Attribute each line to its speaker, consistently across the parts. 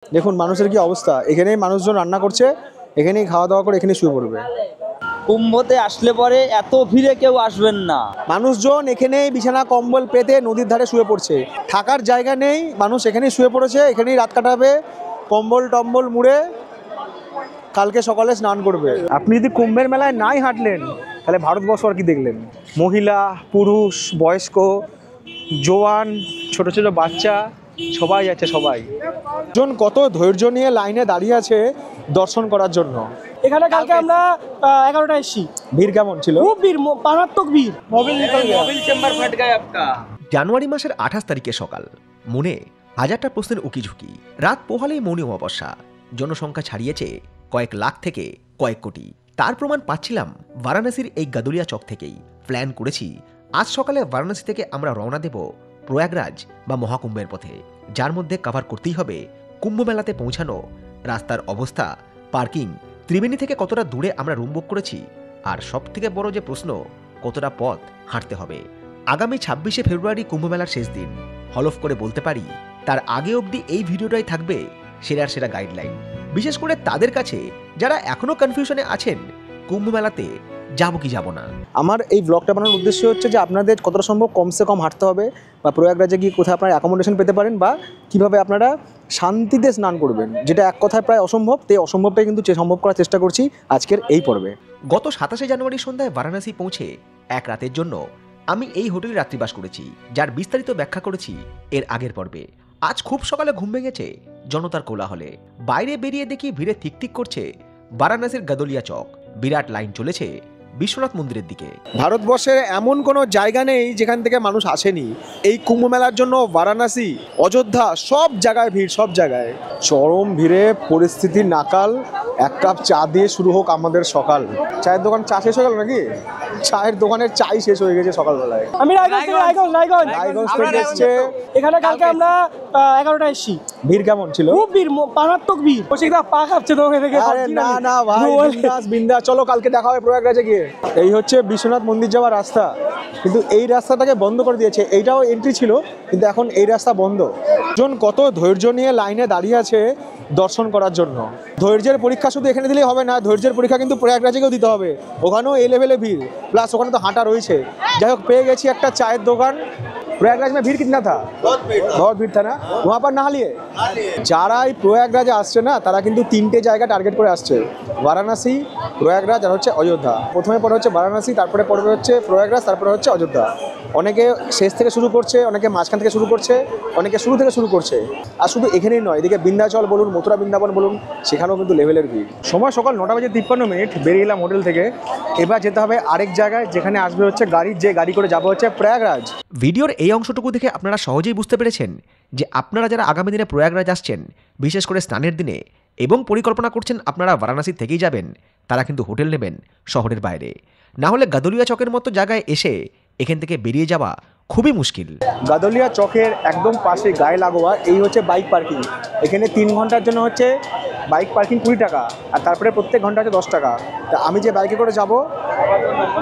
Speaker 1: দেখুন মানুষের কি অবস্থা, এখানেই মানুষজন রান্না করছে, এখানেই খাওয়া দাওয়া করে এখানেই শুয়ে পড়বে।
Speaker 2: কুম্ভতে আসলে পরে এত ভিড়ে কেউ আসবেন না।
Speaker 1: মানুষজন এখানেই বিছানা কম্বল পেতে নদীর ধারে শুয়ে পড়ছে, থাকার জায়গা নেই, মানুষ এখানেই শুয়ে পড়েছে, এখানেই রাত কাটাবে, কম্বল টম্বল মুড়ে কালকে সকালে স্নান করবে। আপনি যদি কুম্ভের মেলায় নাই হাঁটলেন তাহলে ভারতবর্ষ আর কি দেখলেন? মহিলা, পুরুষ, বয়স্ক, জোয়ান, ছোট ছোট বাচ্চা সবাই আছে, সবাই জন কত ধৈর্য নিয়ে লাইনে দাঁড়িয়ে আছে দর্শন করার জন্য।
Speaker 3: এখানে কালকে আমরা 11টায় এসেছি।
Speaker 1: ভিড় কেমন ছিল?
Speaker 3: খুব ভিড়, মারাত্মক ভিড়।
Speaker 2: মোবিল চেম্বার ফাট গায়ে আপকা।
Speaker 4: জানুয়ারি মাসের 28 তারিখে সকাল, মনে হাজারটা প্রশ্নের উকিঝুঁকি। রাত পোহালেই মৌনী অমাবস্যা, জনসংখ্যা ছাড়িয়েছে কয়েক লাখ থেকে কয়েক কোটি। তার প্রমাণ পাচ্ছিলাম বারাণসীর এই গাদুলিয়া চক থেকেই। প্ল্যান করেছি আজ সকালে বারাণসী থেকে আমরা রওনা দেব প্রয়াগরাজ বা মহাকুম্ভের পথে, যার মধ্যে কভার করতেই হবে কুম্ভ মেলাতে পৌঁছানো, রাস্তার অবস্থা, পার্কিং, ত্রিবেণী থেকে কতটা দূরে আমরা রুম বুক করেছি, আর সব থেকে বড় যে প্রশ্ন, কতটা পথ হাঁটতে হবে। আগামী 26শে ফেব্রুয়ারি কুম্ভ মেলার শেষ দিন। হলফ করে বলতে পারি তার আগে অবধি এই ভিডিওটাই থাকবে সেরার সেরা গাইডলাইন, বিশেষ করে তাদের কাছে যারা এখনো কনফিউশনে আছেন কুম্ভ মেলাতে যাবো কি যাব না।
Speaker 1: আমার এই ব্লগটা বানানোর উদ্দেশ্য হচ্ছে যে আপনাদের কতটা সম্ভব কমসে কম হাঁটতে হবে, বা প্রয়াগরাজে গিয়ে কোথায় আপনারা অ্যাকোমোডেশন পেতে পারেন, বা কিভাবে আপনারা শান্তিতে স্নান করবেন, যেটা এক কথায় প্রায় অসম্ভব। তাই অসম্ভবটাই কিন্তু সম্ভব করার চেষ্টা করছি আজকের এই পর্বে।
Speaker 4: গত 27শে জানুয়ারি সন্ধ্যায় বারাণসী পৌঁছে এক রাতের জন্য আমি এই হোটেলে রাত্রিবাস করেছি, যার বিস্তারিত ব্যাখ্যা করেছি এর আগের পর্বে। আজ খুব সকালে ঘুম ভেঙেছে জনতার কোলাহলে। বাইরে বেরিয়ে দেখি ভিড়ে ঠিক করছে বারাণসীর গাদুলিয়া চক। বিরাট লাইন চলেছে বিশ্বনাথ মন্দিরের দিকে।
Speaker 1: ভারতবর্ষের এমন কোনো জায়গা নেই যেখান থেকে মানুষ আসেনি এই কুম্ভ মেলার জন্য। বারাণসী, অযোধ্যা, সব জায়গায় ভিড়, সব জায়গায় চরম ভিড়ে পরিস্থিতি নাকাল। এক কাপ চা দিয়ে শুরু হোক আমাদের সকাল। চায়ের দোকান চা শেষ হয়ে গেল নাকি? চায়ের দোকানের চাই শেষ হয়ে গেছে সকালবেলায়।
Speaker 3: আমি রায়গঞ্জ
Speaker 1: থেকে এসছে।
Speaker 3: এখানে কালকে আমরা 11টায় এসেছি।
Speaker 1: ভিড় কেমন ছিল?
Speaker 3: খুব ভিড়, মারাত্মক ভিড়। কৌশিকদা পা কাঁপছে তোমাকে দেখে।
Speaker 1: আরে না না ভাই, বিন্দাস চলো, কালকে দেখা হবে প্রয়াগরাজে গিয়ে। এই হচ্ছে বিশ্বনাথ মন্দির যাওয়ার রাস্তা, কিন্তু এই রাস্তাটাকে বন্ধ করে দিয়েছে। এইটাও এন্ট্রি ছিল, কিন্তু এখন এই রাস্তা বন্ধ। জন কত ধৈর্য নিয়ে লাইনে দাঁড়িয়ে আছে দর্শন করার জন্য। ধৈর্যের পরীক্ষা শুধু এখানে দিলেই হবে না, ধৈর্যের পরীক্ষা কিন্তু প্রয়াগরাজেও দিতে হবে। ওখানেও এই লেভেলে ভিড়, প্লাস ওখানে তো হাঁটা রয়েছে। যাই হোক, পেয়ে গেছি একটা চায়ের দোকান। प्रयागराज में भीड़ कितना था? बहुत भीड़ था ना, वहाँ पर नहा लिए। যারা এই প্রয়াগরাজে আসছে না, তারা কিন্তু তিনটে জায়গা টার্গেট করে আসছে, বারাণসী, প্রয়াগরাজ আর হচ্ছে অযোধ্যা। প্রথমে পরে হচ্ছে বারাণসী, তারপরে পড়বে হচ্ছে প্রয়াগরাজ, তারপরে হচ্ছে অযোধ্যা। অনেকে শেষ থেকে শুরু করছে, অনেকে মাঝখান থেকে শুরু করছে, অনেকে শুরু থেকে শুরু করছে। আর শুধু এখানেই নয়, এদিকে বিন্ধ্যাচল বলুন, মথুরা বৃন্দাবন বলুন, সেখানেও কিন্তু লেভেলের ভিড়। সময় সকাল 9:53, বেরিয়ে এলাম হোটেল থেকে। এবার যেতে হবে আরেক জায়গায়, যেখানে আসবে হচ্ছে গাড়ি, যে গাড়ি করে যাবো হচ্ছে প্রয়াগরাজ।
Speaker 4: ভিডিওর এই অংশটুকু দেখে আপনারা সহজেই বুঝতে পেরেছেন যে আপনারা যারা আগামী দিনে প্রয়াগরাজ আসছেন, বিশেষ করে স্নানের দিনে, এবং পরিকল্পনা করছেন আপনারা বারাণসী থেকেই যাবেন, তারা কিন্তু হোটেল নেবেন শহরের বাইরে। না হলে গাদুলিয়া চকের মতো জায়গায় এসে এখান থেকে বেরিয়ে যাওয়া খুবই মুশকিল।
Speaker 1: গাদুলিয়া চকের একদম পাশে গায়ে লাগোয়া এই হচ্ছে বাইক পার্কিং। এখানে 3 ঘন্টার জন্য হচ্ছে বাইক পার্কিং 20 টাকা, আর তারপরে প্রত্যেক ঘন্টা হচ্ছে 10 টাকা। তা আমি যে বাইকে করে যাব,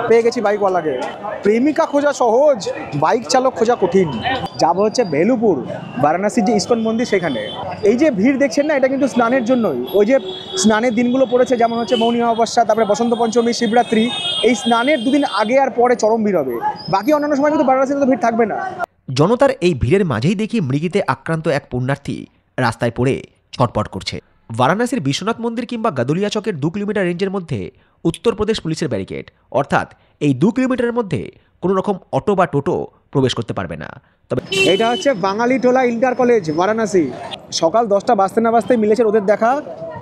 Speaker 1: পেয়ে গেছি বাইকওয়ালাকে। প্রেমিকা খোঁজা সহজ, বাইক চালক খোঁজা কঠিন। যাবো হচ্ছে বেলুপুর, বারাণসীর যে ইস্কন মন্দির, সেখানে। এই যে ভিড় দেখছেন না, এটা কিন্তু স্নানের জন্যই। ওই যে স্নানের দিনগুলো পড়েছে, যেমন হচ্ছে মৌনী অমাবস্যা, তারপরে বসন্ত পঞ্চমী, শিবরাত্রি, এই স্নানের দুদিন আগে আর পরে চরম ভিড় হবে। বাকি অন্যান্য সময় কিন্তু বারাণসীতে তো ভিড় থাকবে না।
Speaker 4: জনতার এই ভিড়ের মাঝেই দেখি মৃগীতে আক্রান্ত এক পুণ্যার্থী রাস্তায় পড়ে ছটপট করছে। বারাণসীর বিশ্বনাথ মন্দির কিংবা গাদুলিয়া চকের 2 কিলোমিটার রেঞ্জের মধ্যে উত্তরপ্রদেশ পুলিশের ব্যারিকেড, অর্থাৎ এই 2 কিলোমিটারের মধ্যে কোনো রকম অটো বা টোটো প্রবেশ করতে পারবে না। তবে
Speaker 1: এটা হচ্ছে বাঙালি টোলা ইন্টার কলেজ, বারাণসী। সকাল 10টা বাজতে না বাজতে মিলেছে ওদের দেখা,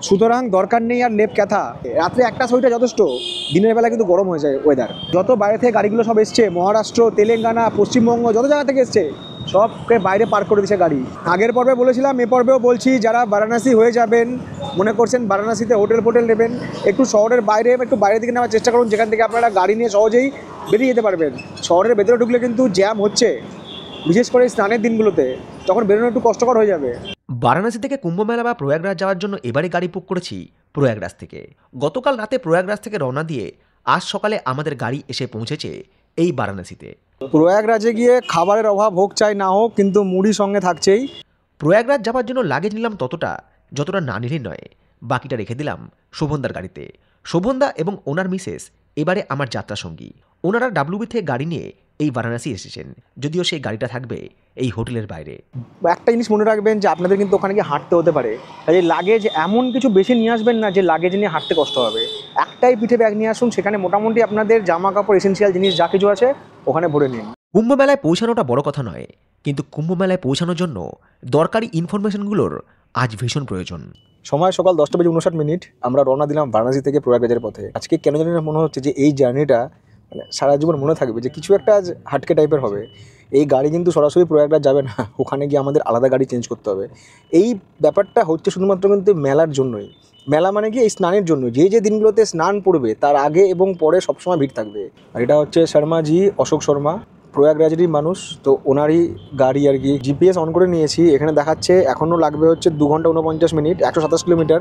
Speaker 1: সুতরাং দরকার নেই আর লেপ ক্যাথা। রাত্রে একটা সোয়েটার যথেষ্ট, দিনের বেলা কিন্তু গরম হয়ে যায় ওয়েদার। যত বাইরে থেকে গাড়িগুলো সব এসছে, মহারাষ্ট্র, তেলেঙ্গানা, পশ্চিমবঙ্গ, যত জায়গা থেকে এসছে, সবকে বাইরে পার্ক করে দিচ্ছে গাড়ি। আগের পর্বে বলেছিলাম, এ পর্বেও বলছি, যারা বারাণসী হয়ে যাবেন, মনে করছেন বারাণসীতে হোটেল নেবেন, একটু শহরের বাইরে, একটু বাইরের দিকে নেওয়ার চেষ্টা করুন, যেখান থেকে আপনারা গাড়ি নিয়ে সহজেই বেরিয়ে যেতে পারবেন। শহরের ভেতরে ঢুকলে কিন্তু জ্যাম হচ্ছে, বিশেষ করে স্নানের দিনগুলোতে, তখন বেরোনো একটু কষ্টকর হয়ে যাবে।
Speaker 4: বারাণসী থেকে কুম্ভমেলা বা প্রয়াগরাজ যাওয়ার জন্য এবারে গাড়ি বুক করেছি প্রয়াগরাজ থেকে। গতকাল রাতে প্রয়াগরাজ থেকে রওনা দিয়ে আজ সকালে আমাদের গাড়ি এসে পৌঁছেছে এই বারাণসীতে।
Speaker 1: প্রয়াগরাজে গিয়ে খাবারের অভাব হোক চাই না হোক, কিন্তু মুড়ি সঙ্গে থাকছেই।
Speaker 4: প্রয়াগরাজ যাওয়ার জন্য লাগেজ নিলাম ততটা যতটা না নিলে নয়, বাকিটা রেখে দিলাম শোভনদার গাড়িতে। শোভনদা এবং ওনার মিসেস এবারে আমার যাত্রা সঙ্গী। ওনারা ডাব্লিউবি থেকে গাড়ি নিয়ে এই বারাণসী এসেছেন, যদিও সেই গাড়িটা থাকবে এই হোটেলের বাইরে।
Speaker 1: একটা জিনিস মনে রাখবেন যে আপনাদের কিন্তু ওখানে গিয়ে হাঁটতে হতে পারে, তাই লাগেজ এমন কিছু বেশি নিয়ে আসবেন না যে লাগেজ নিয়ে হাঁটতে কষ্ট হবে। একটাই পিঠে ব্যাগ নিয়ে আসুন, সেখানে মোটামুটি আপনাদের জামা কাপড়, এসেন্সিয়াল জিনিস যা কিছু আছে ওখানে ভরে নিন।
Speaker 4: কুম্ভমেলায় পৌঁছানোটা বড় কথা নয়, কিন্তু কুম্ভমেলায় পৌঁছানোর জন্য দরকারি ইনফরমেশনগুলোর আজ ভীষণ প্রয়োজন।
Speaker 1: সময় সকাল 10:59। আমরা রওনা দিলাম বারাণসী থেকে প্রয়াগরাজের পথে। আজকে কেন জানি না মনে হচ্ছে যে এই জার্নিটা মানে সারা জীবন মনে থাকবে, যে কিছু একটা আজ হাটকে টাইপের হবে। এই গাড়ি কিন্তু সরাসরি প্রয়াগরাজ যাবে না, ওখানে গিয়ে আমাদের আলাদা গাড়ি চেঞ্জ করতে হবে। এই ব্যাপারটা হচ্ছে শুধুমাত্র কিন্তু মেলার জন্যই। মেলা মানে কি এই স্নানের জন্য, যে দিনগুলোতে স্নান পড়বে তার আগে এবং পরে সবসময় ভিড় থাকবে। আর এটা হচ্ছে শর্মাজি, অশোক শর্মা, প্রয়াগরাজেরই মানুষ, তো ওনারই গাড়ি আর কি। জিপিএস অন করে নিয়েছি, এখানে দেখাচ্ছে এখনও লাগবে হচ্ছে 2 ঘন্টা 49 মিনিট, 127 কিলোমিটার।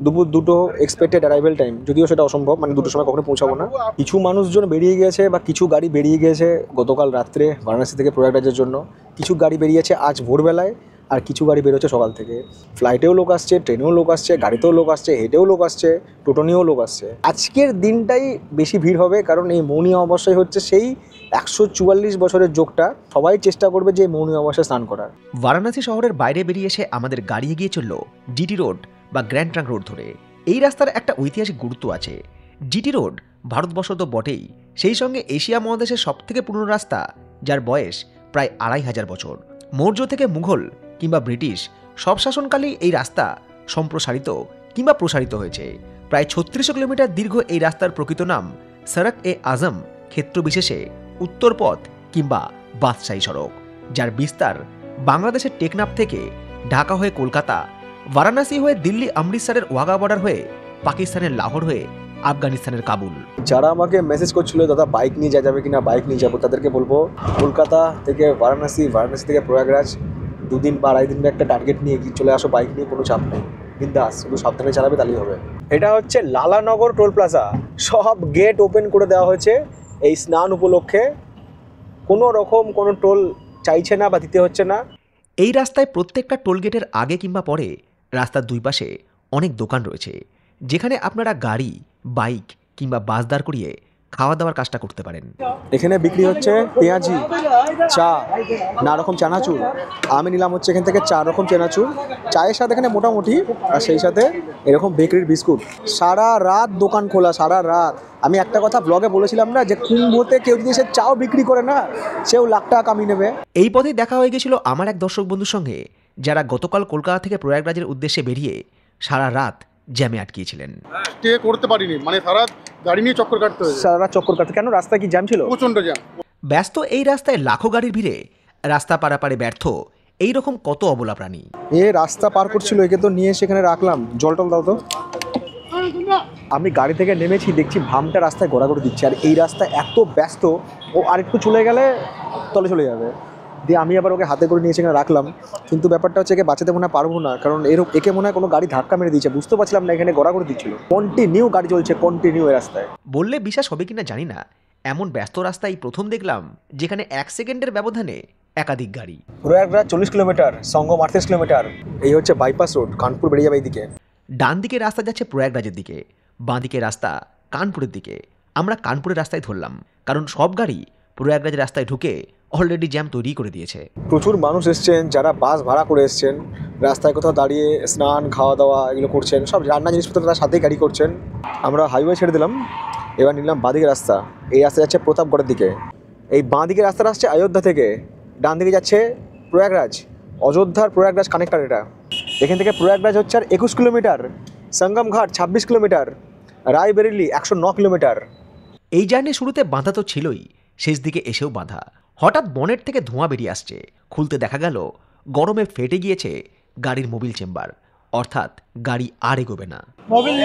Speaker 1: দুপুর 2টো এক্সপেক্টেড অ্যারাইভেল টাইম, যদিও সেটা অসম্ভব, মানে 2টোর সময় কখনো পৌঁছাবো না। কিছু মানুষজন বেরিয়ে গেছে বা কিছু গাড়ি বেরিয়ে গেছে গতকাল রাত্রে বারাণসী থেকে প্রয়াগরাজের জন্য। কিছু গাড়ি বেরিয়েছে আজ ভোরবেলায়, আর কিছু গাড়ি বেরোচ্ছে সকাল থেকে। ফ্লাইটেও লোক আসছে, ট্রেনেও লোক আসছে, গাড়িতেও লোক আসছে, হেঁটেও লোক আসছে, টোটো নিয়েও লোক আসছে। আজকের দিনটাই বেশি ভিড় হবে, কারণ এই মৌনী অমাবস্যায় হচ্ছে সেই 144 বছরের যোগটা। সবাই চেষ্টা করবে যে মৌনী অমাবস্যায় স্নান করার।
Speaker 4: বারাণসী শহরের বাইরে বেরিয়ে এসে আমাদের গাড়ি এগিয়ে চলল জিটি রোড বা গ্র্যান্ড ট্রাঙ্ক রোড ধরে। এই রাস্তার একটা ঐতিহাসিক গুরুত্ব আছে। জিটি রোড ভারতবর্ষ তো বটেই, সেই সঙ্গে এশিয়া মহাদেশের সবথেকে পুরনো রাস্তা, যার বয়স প্রায় 2500 বছর। মৌর্য থেকে মুঘল কিংবা ব্রিটিশ সব শাসনকালেই এই রাস্তা সম্প্রসারিত কিংবা প্রসারিত হয়েছে। প্রায় 3600 কিলোমিটার দীর্ঘ এই রাস্তার প্রকৃত নাম সড়ক-এ-আজম, ক্ষেত্র বিশেষে উত্তর পথ কিংবা বাদশাহী সড়ক, যার বিস্তার বাংলাদেশের টেকনাফ থেকে ঢাকা হয়ে কলকাতা, বারাণসী হয়ে দিল্লি অমৃতসরের ওয়াঘা বর্ডার হয়ে পাকিস্তানের লাহোর হয়ে আফগানিস্তানের কাবুল।
Speaker 1: যারা আমাকে মেসেজ করছিল দাদা বাইক নিয়ে যাবে কিনা, বাইক নিয়ে যাবো, তাদেরকে বলবো কলকাতা থেকে বারাণসী, বারাণসী থেকে প্রয়াগরাজ 2 দিন বা 2.5 দিনের একটা টার্গেট নিয়ে চলে আসো। বাইক নিয়ে কোনো চাপ নেই, বিন্দাস, শুধু সাবধানে চালাবে তাহলেই হবে। এটা হচ্ছে লালানগর টোল প্লাজা, সব গেট ওপেন করে দেওয়া হয়েছে এই স্নান উপলক্ষে। কোনো রকম কোনো টোল চাইছে না বা দিতে হচ্ছে না।
Speaker 4: এই রাস্তায় প্রত্যেকটা টোলগেটের আগে কিংবা পরে রাস্তার দুই পাশে অনেক দোকান রয়েছে, যেখানে আপনারা গাড়ি, বাইক কিংবা বাস দাঁড় করিয়ে খাওয়া দাওয়ার কাজটা করতে পারেন।
Speaker 1: এখানে বিক্রি হচ্ছে পেঁয়াজি, চা, নানা রকম চানাচুর। আমি নিলাম হচ্ছে এখান থেকে 4 রকম চানাচুর, চায়ের সাথে এখানে মোটামুটি, আর সেই সাথে এরকম বেকারির বিস্কুট। সারা রাত দোকান খোলা, সারা রাত। আমি একটা কথা ব্লগে বলেছিলাম না, যে কুম্ভতে কেউ যদি সে চাও বিক্রি করে না, সেও লাখ টাকা কামিয়ে নেবে।
Speaker 4: এই পথেই দেখা হয়ে গেছিল আমার এক দর্শক বন্ধুর সঙ্গে, যারা গতকাল কলকাতা থেকে প্রয়াগরাজের উদ্দেশ্যে বেরিয়ে সারা রাত জ্যামে আটকিয়েছিলেন।
Speaker 5: স্টে করতে পারিনি, মানে সারা গাড়ি নিয়ে চক্কর কাটতে হয়েছে।
Speaker 1: সারা রাত চক্কর কাটতে, কেন রাস্তায় কি জ্যাম ছিল?
Speaker 5: প্রচন্ড জ্যাম।
Speaker 4: ব্যস্ত এই রাস্তায় লাখো গাড়ির ভিড়ে রাস্তা পারাপারে ব্যর্থ এই রকম কত অবলা প্রাণী।
Speaker 1: এ রাস্তা পার করছিল, একে তো নিয়ে সেখানে রাখলাম। জল টল দাও তো। আমি গাড়ি থেকে নেমেছি, দেখছি ভামটা রাস্তায় গড়াগড়ি দিচ্ছে, আর এই রাস্তা এত ব্যস্ত, ও আরেকটু চলে গেলে তলে চলে যাবে। দিয়ে আমি আবার ওকে হাতে করে নিয়ে সেখানে রাখলাম, কিন্তু ব্যাপারটা হচ্ছে একে বাঁচাতে মনে হয় পারবো না, কারণ একে মনে হয় কোনো গাড়ি ধাক্কা মেরে দিয়েছে, বুঝতে পারছিলাম না, এখানে গড়াগড়ি দিচ্ছিল। কন্টিনিউ গাড়ি চলছে, কন্টিনিউ এই রাস্তায়।
Speaker 4: বললে বিশ্বাস হবে কিনা জানি না, এমন ব্যস্ত রাস্তায় প্রথম দেখলাম যেখানে 1 সেকেন্ডের ব্যবধানে একাধিক গাড়ি।
Speaker 1: প্রয়াগরাজ 40 কিলোমিটার, সঙ্গম 38 কিলোমিটার। এই হচ্ছে বাইপাস রোড, কানপুর বেরিয়ে যাবে এইদিকে।
Speaker 4: ডান দিকে রাস্তা যাচ্ছে প্রয়াগরাজের দিকে, বাঁ দিকে রাস্তা কানপুরের দিকে। আমরা কানপুরের রাস্তায় ধরলাম, কারণ সব গাড়ি প্রয়াগরাজের রাস্তায় ঢুকে অলরেডি জ্যাম তৈরি করে দিয়েছে।
Speaker 1: প্রচুর মানুষ এসছেন, যারা বাস ভাড়া করে এসছেন, রাস্তায় কোথাও দাঁড়িয়ে স্নান, খাওয়া দাওয়া এগুলো করছেন, সব রান্না জিনিসপত্র তার সাথেই গাড়ি করছেন। আমরা হাইওয়ে ছেড়ে দিলাম, এবার নিলাম বাঁদিকে রাস্তা। এই রাস্তা যাচ্ছে প্রতাপগড়ের দিকে। এই বাঁ দিকে রাস্তাটা আসছে অযোধ্যা থেকে, ডান দিকে যাচ্ছে প্রয়াগরাজ। অযোধ্যার প্রয়াগরাজ কানেক্টার এটা। এখান থেকে প্রয়াগরাজ হচ্ছে আর 21 কিলোমিটার, সঙ্গম ঘাট 26 কিলোমিটার, রায়বেরেলি 109 কিলোমিটার।
Speaker 4: এই জার্নি শুরুতে বাঁধা তো ছিলই, শেষ দিকে এসেও বাঁধা। হঠাৎ বনেট থেকে ধোঁয়া বেরিয়ে আসছে, খুলতে দেখা গেল গরমে ফেটে গিয়েছে গাড়ির মোবিল চেম্বার, অর্থাৎ গাড়ি আর এগোবে না।
Speaker 2: मोबिल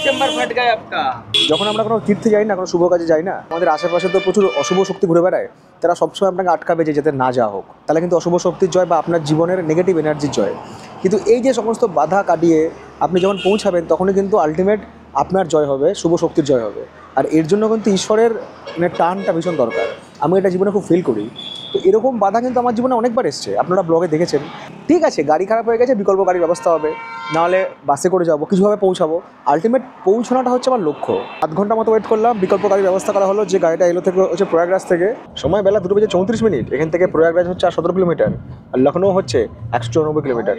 Speaker 2: चेंबर फट गया आपका।
Speaker 1: যখন আমরা কোনো তীর্থে যাই না, কোনো শুভ কাজে যাই না, আমাদের আশেপাশে তো প্রচুর অশুভ শক্তি ঘুরে বেড়ায়। তারা সবসময় আপনাকে আটকাবে যে যাতে না যাওয়া হোক, তাহলে কিন্তু অশুভ শক্তির জয় বা আপনার জীবনের নেগেটিভ এনার্জির জয়। কিন্তু এই যে সমস্ত বাধা কাটিয়ে আপনি যখন পৌঁছাবেন, তখনই কিন্তু আলটিমেট আপনার জয় হবে, শুভ শক্তির জয় হবে। আর এর জন্য কিন্তু ঈশ্বরের মানে টানটা ভীষণ দরকার। আমি এটা জীবনে খুব ফিল করি। তো এরকম বাধা কিন্তু আমার জীবনে অনেকবার এসছে, আপনারা ব্লগে দেখেছেন। ঠিক আছে, গাড়ি খারাপ হয়ে গেছে, বিকল্প গাড়ির ব্যবস্থা হবে, নাহলে বাসে করে যাবো, কিছুভাবে পৌঁছাবো। আলটিমেট পৌঁছানোটা হচ্ছে আমার লক্ষ্য। 8 ঘন্টা মতো ওয়েট করলাম, বিকল্প গাড়ির ব্যবস্থা করা হলো। যে গাড়িটা এলো থেকে হচ্ছে প্রয়াগরাজ থেকে, সময় বেলা 2:34। এখান থেকে প্রয়াগরাজ হচ্ছে 17 কিলোমিটার, আর লখনৌ হচ্ছে 194 কিলোমিটার।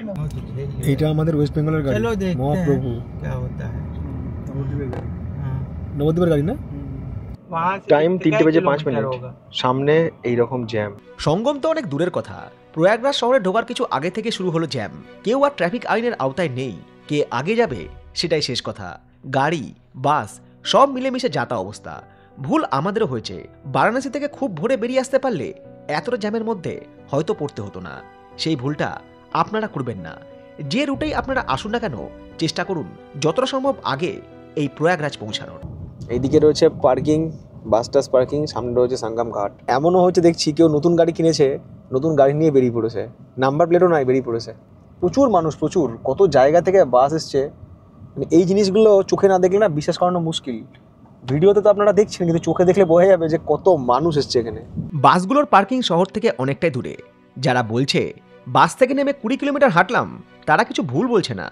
Speaker 1: এইটা আমাদের ওয়েস্ট বেঙ্গলের গাড়ি, মহাপ্রভু নবদ্বীপের গাড়ি না? টাইম 3:05। সামনে এইরকম জ্যাম।
Speaker 4: সঙ্গম তো অনেক দূরের কথা, প্রয়াগরাজ শহরে ঢোকার কিছু আগে থেকে শুরু হলো জ্যাম। কেউ আর ট্রাফিক আইনের আওতায় নেই, কে আগে যাবে সেটাই শেষ কথা। গাড়ি, বাস সব মিলেমিশে যাতা অবস্থা। ভুল আমাদেরও হয়েছে, বারাণসী থেকে খুব ভোরে বেরিয়ে আসতে পারলে এতটা জ্যামের মধ্যে হয়তো পড়তে হতো না। সেই ভুলটা আপনারা করবেন না। যে রুটেই আপনারা আসুন না কেন, চেষ্টা করুন যতটা সম্ভব আগে এই প্রয়াগরাজ পৌঁছানোর।
Speaker 1: এইদিকে রয়েছে পার্কিং, বাস টাস পার্কিং, সামনে রয়েছে সঙ্গম ঘাট। এমনও হচ্ছে দেখছি কেউ নতুন গাড়ি কিনেছে, নতুন গাড়ি নিয়ে বেরিয়ে পড়েছে, নাম্বার প্লেটও নাই, বেরিয়ে পড়েছে। প্রচুর মানুষ, প্রচুর, কত জায়গা থেকে বাস এসছে। মানে এই জিনিসগুলো চোখে না দেখলে না বিশ্বাস করানো মুশকিল। ভিডিওতে তো আপনারা দেখছেন, কিন্তু চোখে দেখলে বোঝা যাবে যে কত মানুষ এসছে এখানে।
Speaker 4: বাসগুলোর পার্কিং শহর থেকে অনেকটাই দূরে। যারা বলছে বাস থেকে নেমে 20 কিলোমিটার হাঁটলাম, তারা কিছু ভুল বলছে না।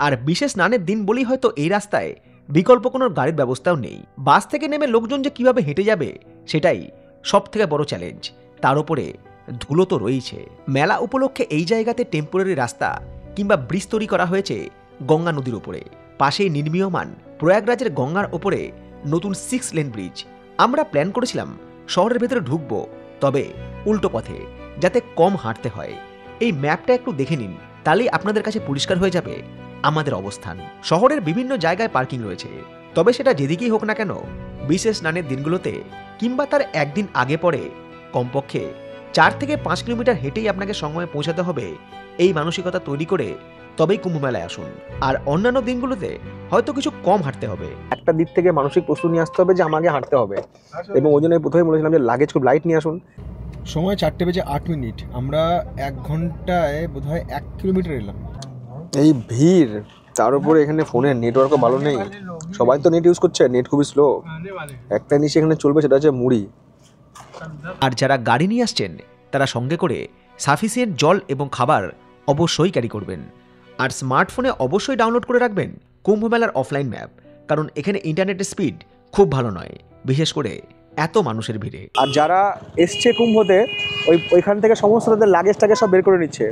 Speaker 4: আর বিশেষ স্নানের দিন বলেই হয়তো এই রাস্তায় বিকল্প কোনো গাড়ির ব্যবস্থাও নেই। বাস থেকে নেমে লোকজন যে কিভাবে হেঁটে যাবে সেটাই সব থেকে বড় চ্যালেঞ্জ। তার উপরে ধুলো তো রয়েছে। মেলা উপলক্ষে এই জায়গাতে টেম্পোরারি রাস্তা কিংবা ব্রিজ তৈরি করা হয়েছে গঙ্গা নদীর উপরে। পাশেই নির্মীয়মান প্রয়াগরাজের গঙ্গার ওপরে নতুন 6 লেন ব্রিজ। আমরা প্ল্যান করেছিলাম শহরের ভেতরে ঢুকবো, তবে উল্টো পথে, যাতে কম হাঁটতে হয়। এই ম্যাপটা একটু দেখে নিন, তাহলেই আপনাদের কাছে পরিষ্কার হয়ে যাবে আমাদের অবস্থান। শহরের বিভিন্ন জায়গায় পার্কিং রয়েছে, তবে সেটা যেদিকেই হোক না কেন, বিশেষ স্নানের দিনগুলোতে কিংবা তার একদিন আগে পরে কমপক্ষে 4 থেকে 5 কিলোমিটার হেঁটেই আপনাকে সময়ে পৌঁছাতে হবে। এই মানসিকতা তৈরি করে তবেই কুম্ভ মেলায় আসুন। আর অন্যান্য দিনগুলোতে হয়তো কিছু কম হাঁটতে হবে।
Speaker 1: একটা দিক থেকে মানসিক প্রস্তুতি নিয়ে আসতে হবে যে আমাকে হাঁটতে হবে, এবং ওই জন্য প্রথমে বলেছিলাম যে লাগেজ খুব লাইট নিয়ে আসুন। সময় 4:08। আমরা 1 ঘন্টায় বোধহয় 1 কিলোমিটার এলাম। এই ভিড়, তার উপরে এখানে ফোনের নেটওয়ার্কও ভালো নেই। সবাই তো নেট ইউজ করছে, নেট খুবই স্লো। একটা জিনিস এখানে চলবে, সেটা হচ্ছে মুড়ি।
Speaker 4: আর যারা গাড়ি নিয়ে আসছেন তারা সঙ্গে করে সাফিসিয়েন্ট জল এবং খাবার অবশ্যই ক্যারি করবেন। আর স্মার্টফোনে অবশ্যই ডাউনলোড করে রাখবেন কুম্ভ মেলার অফলাইন ম্যাপ, কারণ এখানে ইন্টারনেটের স্পিড খুব ভালো নয়, বিশেষ করে এত মানুষের ভিড়ে।
Speaker 1: আর যারা এসছে কুম্ভতে, ওইখান থেকে সমস্ত তাদের লাগেজটাকে সব বের করে নিচ্ছে।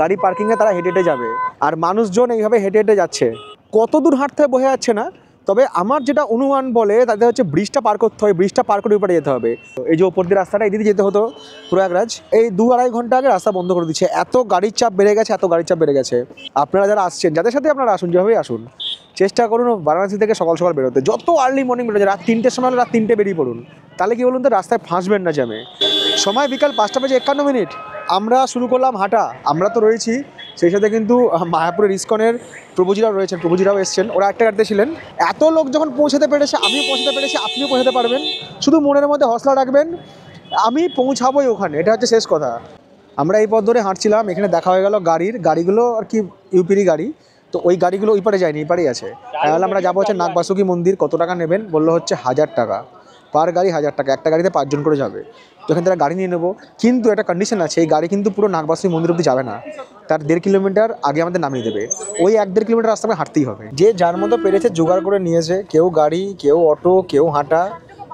Speaker 1: গাড়ি পার্কিংয়ে তারা হেঁটে হেঁটে যাবে, আর মানুষজন এইভাবে হেঁটে হেঁটে যাচ্ছে। কত দূর হাঁটতে বোঝা যাচ্ছে না, তবে আমার যেটা অনুমান বলে তাদের হচ্ছে ব্রিজটা পার করতে হয়, ব্রিজটা পার করে উপরে যেতে হবে। এই যে ওপর দিয়ে রাস্তাটা, এদিকে যেতে হতো প্রয়াগরাজ, এই 2-2.5 ঘন্টা আগে রাস্তা বন্ধ করে দিচ্ছে। এত গাড়ির চাপ বেড়ে গেছে, এত গাড়ির চাপ বেড়ে গেছে। আপনারা যারা আসছেন, যাদের সাথে আপনারা আসুন, যেভাবেই আসুন, চেষ্টা করুন বারাণসী থেকে সকাল সকাল বেরোতে। যত আর্লি মর্নিং বেরোচ্ছে, রাত 3টের সময় হলে রাত 3টে বেরিয়ে পড়ুন, তাহলে কি বলুন তো, রাস্তায় ফাঁসবেন না জ্যামে। সময় বিকাল 5:51। আমরা শুরু করলাম হাঁটা। আমরা তো রয়েছি, সেই সাথে কিন্তু মায়াপুরের ইস্কনের প্রভুজিরাও রয়েছেন, প্রভুজিরাও এসছেন। ওরা একটা গাড়িতে ছিলেন। এত লোক যখন পৌঁছাতে পেরেছে, আমিও পৌঁছাতে পেরেছি, আপনিও পৌঁছাতে পারবেন। শুধু মনের মধ্যে হৌসলা রাখবেন, আমি পৌঁছাবোই ওখানে, এটা হচ্ছে শেষ কথা। আমরা এই পথ ধরে হাঁটছিলাম, এখানে দেখা হয়ে গেল গাড়িগুলো আর কি ইউপিরই গাড়ি। তো ওই গাড়িগুলো ওই পারে যায়নি, এই পারেই আছে। তাহলে আমরা যাবো হচ্ছে নাগবাসুকি মন্দির। কত টাকা নেবেন বললো হচ্ছে 1000 টাকা পার গাড়ি, 1000 টাকা। একটা গাড়িতে 5 জন করে যাবে। তো এখান থেকে গাড়ি নিয়ে নেবো, কিন্তু একটা কন্ডিশন আছে, এই গাড়ি কিন্তু পুরো নাগবাসুকি মন্দির অব্দি যাবে না, তার 1.5 কিলোমিটার আগে আমাদের নামিয়ে দেবে। ওই 1-1.5 কিলোমিটার রাস্তা আমাকে হাঁটতেই হবে। যে যার মতো পেরেছে জোগাড় করে নিয়েছে, কেউ গাড়ি, কেউ অটো, কেউ হাঁটা।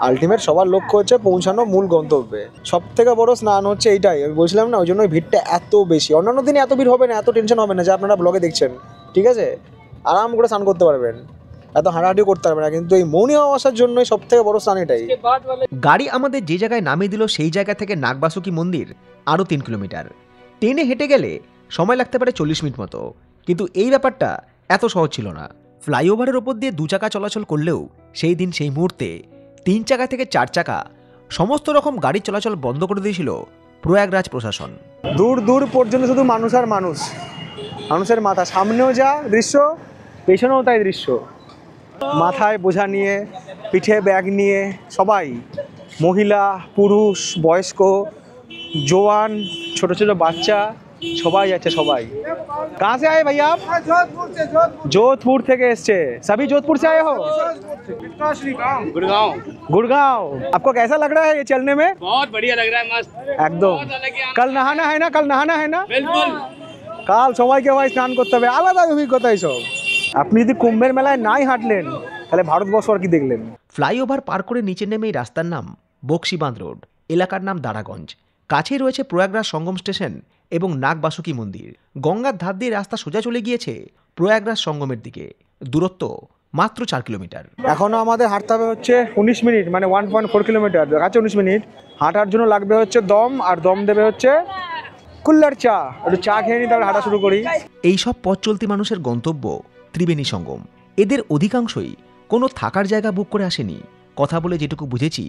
Speaker 1: আলটিমেট সবার লক্ষ্য হচ্ছে পৌঁছানো মূল গন্তব্যে। সব থেকে বড় স্নান হচ্ছে এইটাই, আমি বলছিলাম না, ওই জন্য ভিড়টা এত বেশি। অন্যান্য দিনে এত ভিড় হবে না, এত টেনশন হবে না, যা আপনারা ব্লগে দেখছেন, ঠিক আছে? আরাম করে স্নান করতে পারবেন, এত হাঁটাহাঁটিও করতে পারবে না। কিন্তু এই মৌনী অমাবস্যার জন্যই সব থেকে বড় স্নান এটাই।
Speaker 4: গাড়ি আমাদের যে জায়গায় নামিয়ে দিল, সেই জায়গা থেকে নাগবাসুকি মন্দির আরও 3 কিলোমিটার। ট্রেনে হেঁটে গেলে সময় লাগতে পারে 40 মিনিট মতো, কিন্তু এই ব্যাপারটা এত সহজ ছিল না। ফ্লাইওভারের ওপর দিয়ে 2 চাকা চলাচল করলেও সেই দিন সেই মুহূর্তে 3 চাকা থেকে 4 চাকা সমস্ত রকম গাড়ি চলাচল বন্ধ করে দিয়েছিল প্রয়াগরাজ প্রশাসন।
Speaker 1: দূর দূর পর্যন্ত শুধু মানুষ আর মানুষ, মানুষের মাথা। সামনেও যা দৃশ্য, পেছনেও তাই দৃশ্য। মাথায় বোঝা নিয়ে, পিঠে ব্যাগ নিয়ে সবাই, মহিলা, পুরুষ, বয়স্ক, জোয়ান, ছোট ছোট বাচ্চা, সবাই যাচ্ছে। সবাই कहाँ से आए भैया आप? जोधपुर থেকে এসছে सभी जोधपुर से आए हो?
Speaker 5: गुड़गांव।
Speaker 1: गुड़गांव। आपको कैसा लग रहा है ये चलने में?
Speaker 6: बहुत बढ़िया लग रहा है, मस्त।
Speaker 1: একদম। कल नहाना है ना? कल नहाना है ना?
Speaker 6: बिल्कुल।
Speaker 1: কাল সবাইকে ভাই স্নান করতে হবে, আলাদা অভিজ্ঞতা এইসব। আপনি যদি কুম্ভের মেলায় নাই হাঁটলেন তাহলে ভারতবর্ষ আর কি দেখলেন?
Speaker 4: ফ্লাইওভার পার করে নিচে নেমে এই রাস্তার নাম বক্সিবাঁধ রোড, এলাকার নাম দারাগঞ্জ। কাছেই রয়েছে প্রয়াগরাজ সঙ্গম স্টেশন এবং নাগবাসুকি মন্দির। গঙ্গার ধার দিয়ে রাস্তা সোজা চলে গিয়েছে প্রয়াগরাজ সঙ্গমের দিকে। দূরত্ব মাত্র 4 কিলোমিটার।
Speaker 1: এখনও আমাদের হাঁটতে হবে হচ্ছে 19 মিনিট, মানে 1.4 কিলোমিটার। দেখাচ্ছে 19 মিনিট। হাঁটার জন্য লাগবে হচ্ছে দম, আর দম দেবে হচ্ছে কুল্লার চা। একটু চা খেয়ে নিই, তারপর হাঁটা শুরু করি।
Speaker 4: এই সব পথ চলতি মানুষের গন্তব্য ত্রিবেণী সঙ্গম। এদের অধিকাংশই কোনো থাকার জায়গা বুক করে আসেনি। কথা বলে যেটুকু বুঝেছি,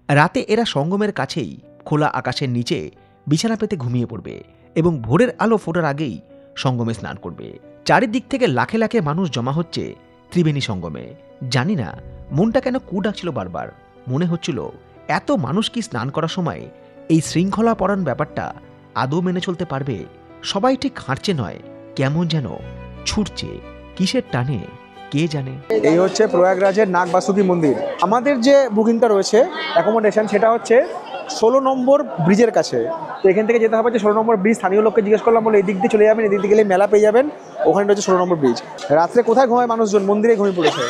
Speaker 4: রাতে এরা সঙ্গমের কাছেই খোলা আকাশের নিচে বিছানা পেতে ঘুমিয়ে পড়বে এবং ভোরের আলো ফোটার আগেই সঙ্গমে স্নান করবে। চারিদিক থেকে লাখে লাখে মানুষ জমা হচ্ছে ত্রিবেণী সঙ্গমে। জানি না মনটা কেন কু ডাকছিল বারবার। মনে হচ্ছিল এত মানুষ কি স্নান করার সময় এই শৃঙ্খলা পরায়ণ ব্যাপারটা আদৌ মেনে চলতে পারবে? সবাই ঠিক হাঁটছে নয়, কেমন যেন ছুটছে, কিসের টানে কে জানে।
Speaker 1: এই হচ্ছে প্রয়াগরাজের নাগবাসুকি মন্দির। আমাদের যে বুকিংটা রয়েছে অ্যাকোমোডেশন, সেটা হচ্ছে 16 নম্বর ব্রিজের কাছে। তো এখান থেকে যেতে হবে যে 16 নম্বর ব্রিজ। স্থানীয় লোককে জিজ্ঞেস করলাম, বলে এই দিক দিয়ে চলে যাবেন, এদিক দিয়ে গেলে মেলা পেয়ে যাবেন। ওখানে রয়েছে 16 নম্বর ব্রিজ। রাত্রে কোথায় ঘুমায় মানুষজন? মন্দিরে ঘুমিয়ে পড়েছে।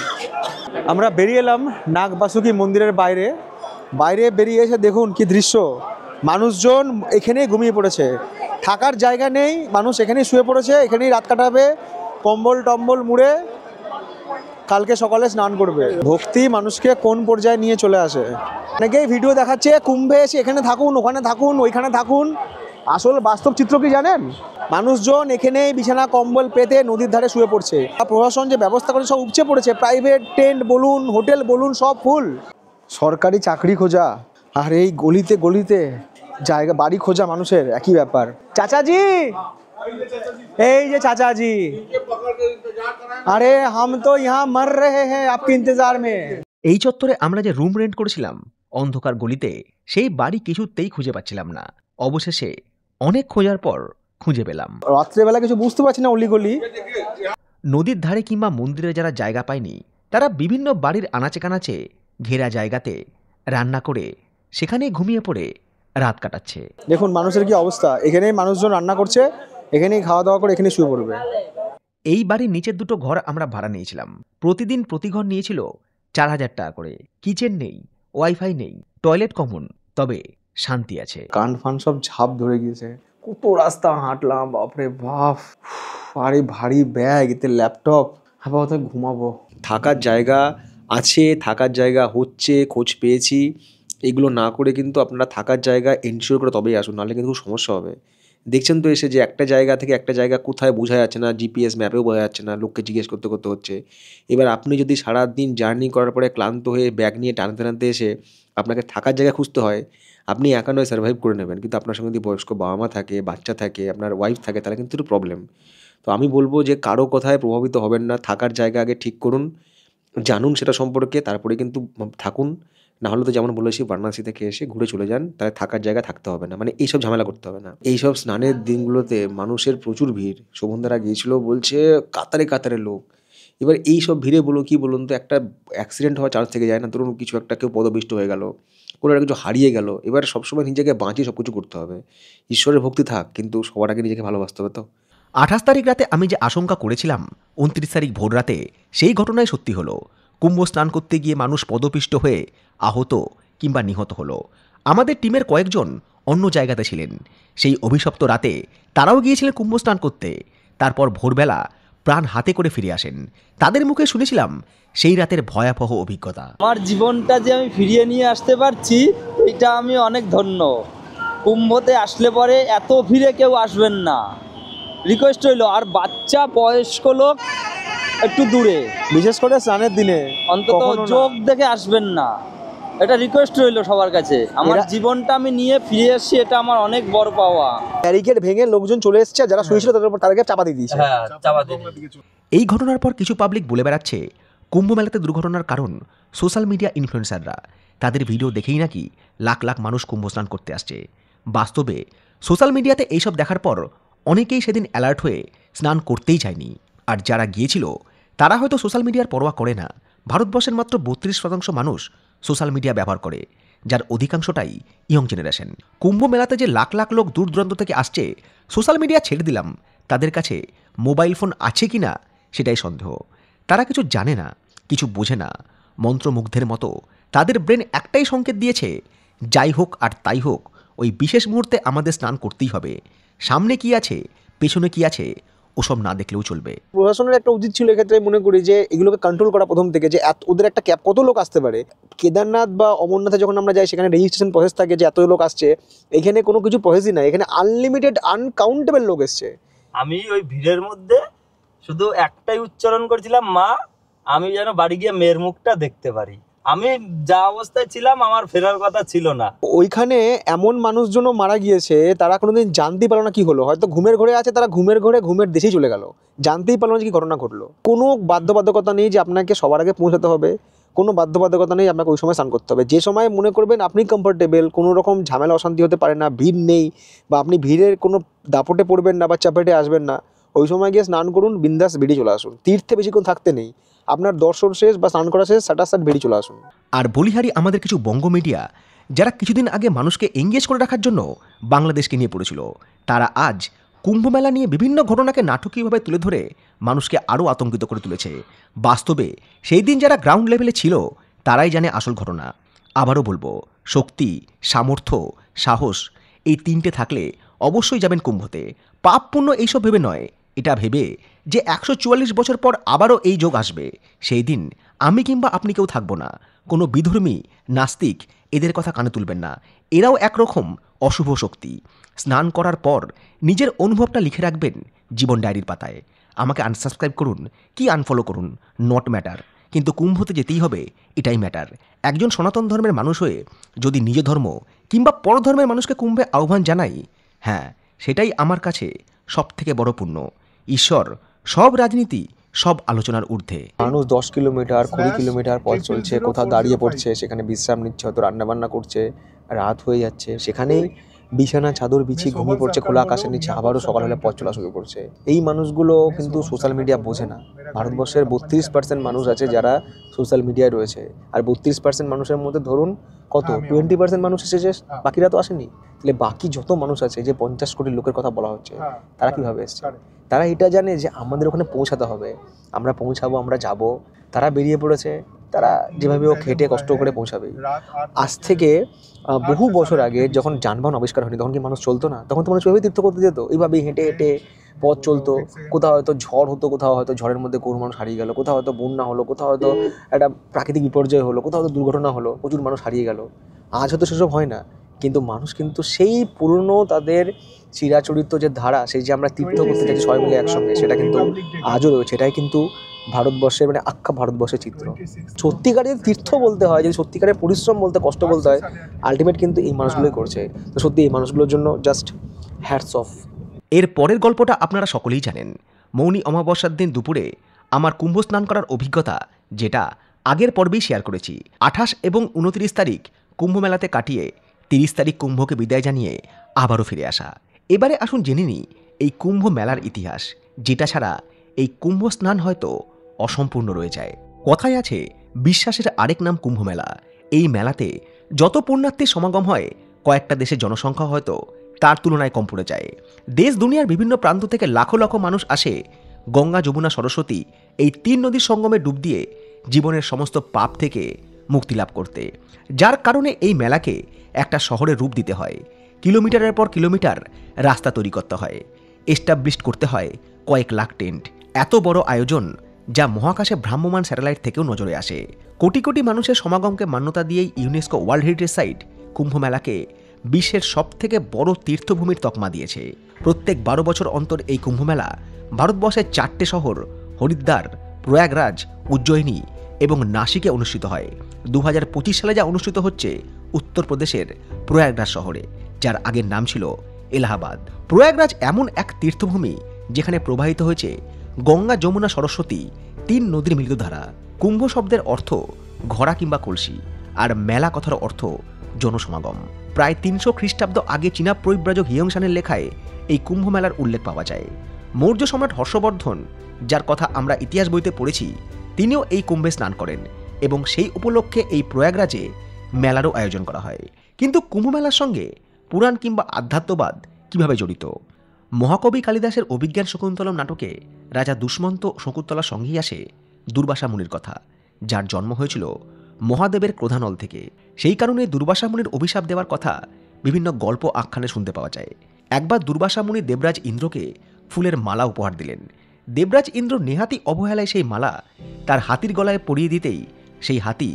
Speaker 1: আমরা বেরিয়ে এলাম নাগবাসুকি মন্দিরের বাইরে। বাইরে বেরিয়ে এসে দেখুন কি দৃশ্য। মানুষজন এখানেই ঘুমিয়ে পড়েছে, থাকার জায়গা নেই, মানুষ এখানেই শুয়ে পড়েছে, এখানেই রাত কাটাবে, কম্বল টম্বল মুড়ে কালকে সকালে স্নান করবে। ভক্তি মানুষকে কোন পর্যায়ে নিয়ে চলে আসে। অনেকেই ভিডিও দেখাচ্ছে কুম্ভে এসে এখানে থাকুন, ওখানে থাকুন, ওইখানে থাকুন। আসল বাস্তব চিত্র কি জানেন? মানুষজন এখানেই বিছানা কম্বল পেতে নদীর ধারে শুয়ে পড়ছে। প্রশাসন যে ব্যবস্থা করে সব উপচে পড়েছে, প্রাইভেট টেন্ট বলুন, হোটেল বলুন, সব ফুল। সরকারি চাকরি খোঁজা আর এই গলিতে গলিতে জায়গা বাড়ি খোঁজা মানুষের একই ব্যাপার। চাচাজি, এই যে চাচাজি, আরে হাম তো ইহা মর রহে হ্যাঁ আপকে ইন্তজার মে।
Speaker 4: এই চত্বরে আমরা যে রুম রেন্ট করেছিলাম অন্ধকার গলিতে, সেই বাড়ি কিছুতেই খুঁজে পাচ্ছিলাম না। অবশেষে অনেক খোঁজার পর খুঁজে পেলাম।
Speaker 1: রাত্রেবেলা কিছু বুঝতে পারছি না অলিগলি।
Speaker 4: নদীর ধারে কিংবা মন্দিরে যারা জায়গা পায়নি, তারা বিভিন্ন বাড়ির আনাচে কানাচে ঘেরা জায়গাতে রান্না করে সেখানেই ঘুমিয়ে পড়ে রাত কাটাচ্ছে।
Speaker 1: দেখুন মানুষের কি অবস্থা। এখানেই মানুষজন রান্না করছে, এখানেই খাওয়া দাওয়া করে এখানে শুয়ে পড়বে।
Speaker 4: এই বাড়ির নিচের দুটো ঘর আমরা ভাড়া নিয়েছিলাম। প্রতিদিন প্রতি ঘর নিয়েছিল 4000 টাকা করে। কিচেন নেই, ওয়াইফাই নেই, টয়লেট কমন, তবে শান্তি আছে।
Speaker 1: কান ফান সব ঝাপ ধরে গিয়েছে। কত রাস্তা হাঁটলাম, বাপরে বাপ। আরে ভারী ব্যাগ, এতে ল্যাপটপ, আপাতত ঘুমাবো।
Speaker 7: থাকার জায়গা আছে, থাকার জায়গা হচ্ছে, খোঁজ পেয়েছি। এগুলো না করে কিন্তু আপনারা থাকার জায়গা এনশিওর করে তবেই আসুন, নাহলে কিন্তু খুব সমস্যা হবে। দেখছেন তো এসে যে একটা জায়গা থেকে একটা জায়গা কোথায় বোঝা যাচ্ছে না, জিপিএস ম্যাপেও বোঝা যাচ্ছে না, লোককে জিজ্ঞেস করতে করতে হচ্ছে। এবার আপনি যদি সারাদিন জার্নি করার পরে ক্লান্ত হয়ে ব্যাগ নিয়ে টানতে টানতে এসে আপনাকে থাকার জায়গা খুঁজতে হয়, আপনি একা নয় সার্ভাইভ করে নেবেন, কিন্তু আপনার সঙ্গে যদি বয়স্ক বাবা মা থাকে, বাচ্চা থাকে, আপনার ওয়াইফ থাকে, তাহলে কিন্তু একটু প্রবলেম। তো আমি বলবো যে কারো কথায় প্রভাবিত হবেন না, থাকার জায়গা আগে ঠিক করুন, জানুন সেটা সম্পর্কে, তারপরে কিন্তু থাকুন। না হলে তো যেমন বলেছি বারাণসী থেকে এসে ঘুরে চলে যান, তাহলে থাকার জায়গা থাকতে হবে না, মানে এইসব ঝামেলা করতে হবে না। এইসব স্নানের দিনগুলোতে মানুষের প্রচুর ভিড়। শোভনদারা গিয়েছিল, বলছে কাতারে কাতারে লোক। এবার এইসব ভিড়ে বলো কি বলুন তো, একটা অ্যাক্সিডেন্ট হওয়ার চান্স থেকে যায় না। ধরুন কিছু একটা কেউ পদপিষ্ট হয়ে গেল, কোনো একটা কিছু হারিয়ে গেল। এবার সবসময় নিজেকে বাঁচিয়ে সব কিছু করতে হবে। ঈশ্বরের ভক্তি থাক, কিন্তু সবার আগে নিজেকে ভালোবাসতে হবে। তো
Speaker 4: 28 তারিখ রাতে আমি যে আশঙ্কা করেছিলাম 29 তারিখ ভোর রাতে সেই ঘটনাই সত্যি হলো। কুম্ভ স্নান করতে গিয়ে মানুষ পদপিষ্ট হয়ে আহত কিংবা নিহত হলো। আমাদের টিমের কয়েকজন অন্য জায়গাতে ছিলেন। সেই অভিশপ্ত রাতে তারাও গিয়েছিলেন কুম্ভ স্নান করতে। তারপর ভোরবেলা প্রাণ হাতে করে ফিরে আসেন। তাদের মুখে শুনেছিলাম সেই রাতের ভয়াবহ অভিজ্ঞতা।
Speaker 2: আমার জীবনটা যে আমি ফিরিয়ে নিয়ে আসতে পারছি, এটা আমি অনেক ধন্য। কুম্ভতে আসলে পরে এত ভিড়ে কেউ আসবেন না, রিকোয়েস্ট রইল। আর বাচ্চা বয়স্ক লোক একটু দূরে,
Speaker 1: বিশেষ করে স্নানের দিনে
Speaker 2: অন্তত
Speaker 1: কখনো না।
Speaker 2: চোখ দেখে আসবেন না, এটা রিকোয়েস্ট রইল সবার কাছে। আমার জীবনটা আমি নিয়ে ফিরে এসেছি, এটা আমার অনেক বড় পাওয়া।
Speaker 1: ব্যারিকেড ভেঙে লোকজন চলে এসেছে, যারা শুয়েছিল তাদের উপর তাদেরকে চাপা দিয়ে দিয়েছে।
Speaker 2: হ্যাঁ, চাপা দিয়ে।
Speaker 4: এই ঘটনার পর কিছু পাবলিক বলে বেড়াচ্ছে কুম্ভ মেলাতে দুর্ঘটনার কারণ সোশ্যাল মিডিয়া ইনফ্লুয়েন্সাররা। তাদের ভিডিও দেখেই নাকি লাখ লাখ মানুষ কুম্ভ স্নান করতে আসছে। বাস্তবে সোশ্যাল মিডিয়াতে এইসব দেখার পর অনেকেই সেদিন অ্যালার্ট হয়ে স্নান করতেই চায়নি। আর যারা গিয়েছিল তারা হয়তো সোশ্যাল মিডিয়ার পরোয়া করে না। ভারতবর্ষের মাত্র 32% মানুষ সোশ্যাল মিডিয়া ব্যবহার করে, যার অধিকাংশটাই ইয়ং জেনারেশন। কুম্ভ মেলাতে যে লাখ লাখ লোক দূর দূরান্ত থেকে আসছে, সোশ্যাল মিডিয়া ছেড়ে দিলাম, তাদের কাছে মোবাইল ফোন আছে কি না সেটাই সন্দেহ। তারা কিছু জানে না, কিছু বোঝে না। মন্ত্রমুগ্ধের মতো তাদের ব্রেন একটাই সংকেত দিয়েছে, যাই হোক আর তাই হোক, ওই বিশেষ মুহূর্তে আমাদের স্নান করতেই হবে। সামনে কি আছে, পেছনে কি আছে, ওসব না দেখলেও চলবে।
Speaker 1: প্রশাসনের একটা উচিত ছিল এক্ষেত্রে, মনে করি যে এগুলোকে কন্ট্রোল করা প্রথম থেকে, যে ওদের একটা ক্যাপ কত লোক আসতে পারে। কেদারনাথ বা অমরনাথে যখন আমরা যাই সেখানে রেজিস্ট্রেশন প্রসেস থাকে যে এত লোক আসছে, এখানে কোনো কিছু প্রসেসই নাই, এখানে আনলিমিটেড আনকাউন্টেবল লোক এসছে।
Speaker 2: আমি ওই ভিড়ের মধ্যে শুধু একটাই উচ্চারণ করছিলাম, মা আমি যেন বাড়ি গিয়ে মেয়ের মুখটা দেখতে পারি। আমি যা অবস্থায় ছিলাম আমার ফেরার কথা ছিল না।
Speaker 1: ওইখানে এমন মানুষজনও মারা গিয়েছে, তারা কোনোদিন জানতেই পারলো না কি হলো। হয়তো ঘুমের ঘরে আছে, তারা ঘুমের ঘরে ঘুমের দেশেই চলে গেল, জানতেই পারলো না কি ঘটনা ঘটলো। কোনো বাধ্যবাধকতা নেই যে আপনাকে সবার আগে পৌঁছাতে হবে, কোনো বাধ্যবাধকতা নেই আপনাকে ওই সময় স্নান করতে হবে। যে সময় মনে করবেন আপনি কমফোর্টেবল, কোনো রকম ঝামেলা অশান্তি হতে পারে না, ভিড় নেই, বা আপনি ভিড়ের কোনো দাপটে পড়বেন না বা চাপেটে আসবেন না, ওই সময় গিয়ে স্নান করুন, বিন্দাস বেরিয়ে চলে আসুন। তীর্থে বেশিক্ষণ থাকতে নেই, আপনার দর্শন শেষ বা স্নান করা শেষ, সাটাসাট বেরিয়ে চলে আসুন।
Speaker 4: আর বলিহারি আমাদের কিছু বঙ্গ মিডিয়া, যারা কিছুদিন আগে মানুষকে এঙ্গেজ করে রাখার জন্য বাংলাদেশকে নিয়ে পড়েছিল, তারা আজ কুম্ভমেলা নিয়ে বিভিন্ন ঘটনাকে নাটকীয়ভাবে তুলে ধরে মানুষকে আরও আতঙ্কিত করে তুলেছে। বাস্তবে সেই দিন যারা গ্রাউন্ড লেভেলে ছিল তারাই জানে আসল ঘটনা। আবারও বলবো, শক্তি, সামর্থ্য, সাহস, এই তিনটে থাকলে অবশ্যই যাবেন কুম্ভতে। পাপ পুণ্য এইসব ভেবে নয়, এটা ভেবে যে 144 বছর পর আবারও এই যোগ আসবে। সেই দিন আমি কিংবা আপনি কেউ থাকবো না। কোনো বিধর্মী, নাস্তিক এদের কথা কানে তুলবেন না, এরাও একরকম অশুভ শক্তি। স্নান করার পর নিজের অনুভবটা লিখে রাখবেন জীবন ডায়েরির পাতায়। আমাকে আনসাবস্ক্রাইব করুন কি আনফলো করুন, নট ম্যাটার, কিন্তু কুম্ভতে যেতেই হবে, এটাই ম্যাটার। একজন সনাতন ধর্মের মানুষ হয়ে যদি নিজ ধর্ম কিংবা পরধর্মের মানুষকে কুম্ভে আহ্বান জানাই, হ্যাঁ, সেটাই আমার কাছে সব থেকে বড় পুণ্য। ঈশ্বর সব রাজনীতি, সব আলোচনার ঊর্ধ্বে।
Speaker 7: মানুষ 10 কিলোমিটার 20 কিলোমিটার পথ চলছে, কোথাও দাঁড়িয়ে পড়ছে, সেখানে বিশ্রাম নিচ্ছে, হয়তো রান্নাবান্না করছে, রাত হয়ে যাচ্ছে, সেখানেই বিছানা চাদর বিছিয়ে ঘুমিয়ে পড়ছে খোলা আকাশের নিচে, আবারও সকাল হলে পথ চলা শুরু করছে। এই মানুষগুলো কিন্তু সোশ্যাল মিডিয়া বোঝে না। ভারতবর্ষের 32% মানুষ আছে যারা সোশ্যাল মিডিয়ায় রয়েছে, আর 32% মানুষের মধ্যে ধরুন কত 20% মানুষ এসেছে, বাকিরা তো আসেনি। তাহলে বাকি যত মানুষ আছে, যে 50 কোটি লোকের কথা বলা হচ্ছে, তারা কিভাবে এসছে? তারা এটা জানে যে আমাদের ওখানে পৌঁছাতে হবে, আমরা পৌঁছাবো, আমরা যাব। তারা বেরিয়ে পড়েছে, তারা যেভাবে ও খেটে কষ্ট করে পৌঁছাবে। আজ থেকে বহু বছর আগে যখন যানবাহন আবিষ্কার হয়নি, তখন কি মানুষ চলতো না? তখন তো মানুষ ওইভাবে তীর্থ করতে যেত, এইভাবেই হেঁটে হেঁটে পথ চলতো। কোথাও হয়তো ঝড় হতো, কোথাও হয়তো ঝড়ের মধ্যে কোনো মানুষ হারিয়ে গেল, কোথাও হয়তো বন্যা হলো, কোথাও হয়তো একটা প্রাকৃতিক বিপর্যয় হলো, কোথাও হয়তো দুর্ঘটনা হলো, প্রচুর মানুষ হারিয়ে গেল। আজ হয়তো সেসব হয় না, কিন্তু মানুষ কিন্তু সেই পুরনো তাদের চিরাচরিত যে ধারা, সেই যে আমরা তীর্থ করতে যাচ্ছি সবাই মিলে একসঙ্গে, সেটা কিন্তু আজও রয়েছে। এটাই কিন্তু ভারতবর্ষের, মানে আখ্যা ভারতবর্ষের চিত্র। সত্যিকারের তীর্থ বলতে হয়, যদি সত্যিকারের পরিশ্রম বলতে, কষ্ট বলতে হয়, আলটিমেট কিন্তু এই মানুষগুলোই করছে। তো সত্যি এই মানুষগুলোর জন্য জাস্ট হ্যাটস অফ।
Speaker 4: এর পরের গল্পটা আপনারা সকলেই জানেন। মৌনী অমাবস্যার দিন দুপুরে আমার কুম্ভ স্নান করার অভিজ্ঞতা, যেটা আগের পর্বেই শেয়ার করেছি। 28 এবং 29 তারিখ কুম্ভ মেলাতে কাটিয়ে 30 তারিখ কুম্ভকে বিদায় জানিয়ে আবারও ফিরে আসা। এবারে আসুন জেনে নিই এই কুম্ভ মেলার ইতিহাস, যেটা ছাড়া এই কুম্ভ স্নান হয়তো অসম্পূর্ণ রয়ে যায়। কথায় আছে, বিশ্বাসের আরেক নাম কুম্ভ মেলা। এই মেলাতে যত পুণ্যার্থীর সমাগম হয়, কয়েকটা দেশের জনসংখ্যা হয়তো তার তুলনায় কম পড়ে যায়। দেশ দুনিয়ার বিভিন্ন প্রান্ত থেকে লাখো লাখো মানুষ আসে গঙ্গা, যমুনা, সরস্বতী এই 3 নদীর সঙ্গমে ডুব দিয়ে জীবনের সমস্ত পাপ থেকে মুক্তি লাভ করতে। যার কারণে এই মেলাকে একটা শহরের রূপ দিতে হয়। কিলোমিটারের পর কিলোমিটার রাস্তা তৈরি করতে হয়, এস্টাবলিশ করতে হয় কয়েক লাখ টেন্ট। এত বড় আয়োজন, যা মহাকাশে ভ্রাম্যমান স্যাটেলাইট থেকেও নজরে আসে। কোটি কোটি মানুষের সমাগমকে মান্যতা দিয়েই ইউনেস্কো ওয়ার্ল্ড হেরিটেজ সাইট কুম্ভ মেলাকে বিশ্বের সবথেকে বড় তীর্থভূমির তকমা দিয়েছে। প্রত্যেক 12 বছর অন্তর এই কুম্ভমেলা ভারতবর্ষের 4টে শহর হরিদ্বার, প্রয়াগরাজ, উজ্জয়িনী এবং নাসিকে অনুষ্ঠিত হয়। 2025 সালে যা অনুষ্ঠিত হচ্ছে উত্তরপ্রদেশের প্রয়াগরাজ শহরে, যার আগের নাম ছিল এলাহাবাদ। প্রয়াগরাজ এমন এক তীর্থভূমি যেখানে প্রবাহিত হয়েছে গঙ্গা, যমুনা, সরস্বতী 3 নদীর মিলিত ধারা। কুম্ভ শব্দের অর্থ ঘোড়া কিংবা কলসি, আর মেলা কথার অর্থ জনসমাগম। প্রায় 300 খ্রিস্টাব্দ আগে চীনা পরিব্রাজক হিয়ংশানের লেখায় এই কুম্ভ মেলার উল্লেখ পাওয়া যায়। মৌর্য সম্রাট হর্ষবর্ধন, যার কথা আমরা ইতিহাস বইতে পড়েছি, তিনিও এই কুম্ভে স্নান করেন এবং সেই উপলক্ষে এই প্রয়াগরাজে মেলারও আয়োজন করা হয়। কিন্তু কুম্ভ মেলার সঙ্গে পুরাণ কিংবা আধ্যাত্মবাদ কিভাবে জড়িত? মহাকবি কালিদাসের অভিজ্ঞান শকুন্তলম নাটকে রাজা দুষ্মন্ত শকুন্তলার সঙ্গেই আসে দুর্বাসা মুনির কথা, যার জন্ম হয়েছিল মহাদেবের ক্রোধানল থেকে। সেই কারণে দুর্বাসা মুনির অভিশাপ দেওয়ার কথা বিভিন্ন গল্প আখ্যানে শুনতে পাওয়া যায়। একবার দুর্বাসা মুনি দেবরাজ ইন্দ্রকে ফুলের মালা উপহার দিলেন। দেবরাজ ইন্দ্র নেহাতি অবহেলায় সেই মালা তার হাতির গলায় পরিয়ে দিতেই সেই হাতি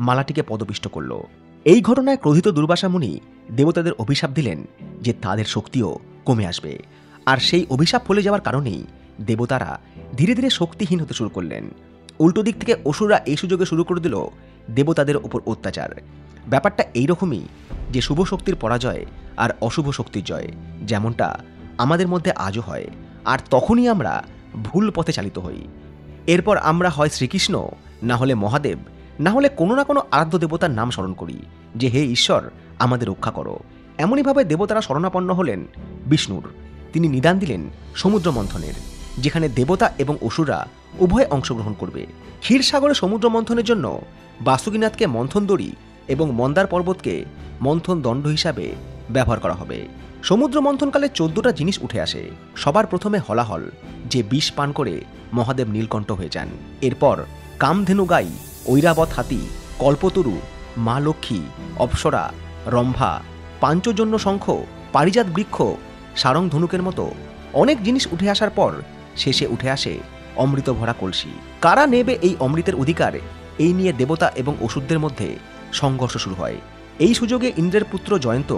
Speaker 4: মালাটিকে পদপিষ্ট করল। এই ঘটনায় ক্রোধিত দুর্বাসা মুনি দেবতাদের অভিশাপ দিলেন যে তাদের শক্তিও কমে আসবে, আর সেই অভিশাপ ফলে যাওয়ার কারণেই দেবতারা ধীরে ধীরে শক্তিহীন হতে শুরু করলেন। উল্টো দিক থেকে অসুররা এই সুযোগে শুরু করে দিল দেবতাদের উপর অত্যাচার। ব্যাপারটা এইরকমই যে শুভ শক্তির পরাজয় আর অশুভ শক্তির জয়, যেমনটা আমাদের মধ্যে আজও হয়, আর তখনই আমরা ভুল পথে চালিত হই। এরপর আমরা হয় শ্রীকৃষ্ণ, না হলে মহাদেব, না হলে কোনো না কোনো আরাধ্য দেবতার নাম স্মরণ করি যে হে ঈশ্বর আমাদের রক্ষা করো। এমনইভাবে দেবতারা শরণাপন্ন হলেন বিষ্ণুর। তিনি নিদান দিলেন সমুদ্র মন্থনের, যেখানে দেবতা এবং অসুররা উভয়ে অংশগ্রহণ করবে। ক্ষীরসাগরে সমুদ্র মন্থনের জন্য বাসুকীনাথকে মন্থন দড়ি এবং মন্দার পর্বতকে মন্থন দণ্ড হিসাবে ব্যবহার করা হবে। সমুদ্র মন্থনকালে 14টা জিনিস উঠে আসে। সবার প্রথমে হলাহল, যে বিষ পান করে মহাদেব নীলকণ্ঠ হয়ে যান। এরপর কামধেনু গাই, ঐরাবত হাতি, কল্পতরু, মা লক্ষ্মী, অপ্সরা, রম্ভা, পাঞ্চজন্য শঙ্খ, পারিজাত বৃক্ষ, সারং ধনুকের মতো অনেক জিনিস উঠে আসার পর শেষে উঠে আসে অমৃত ভরা কলসি। কারা নেবে এই অমৃতের অধিকার, এই নিয়ে দেবতা এবং অসুরদের মধ্যে সংঘর্ষ শুরু হয়। এই সুযোগে ইন্দ্রের পুত্র জয়ন্ত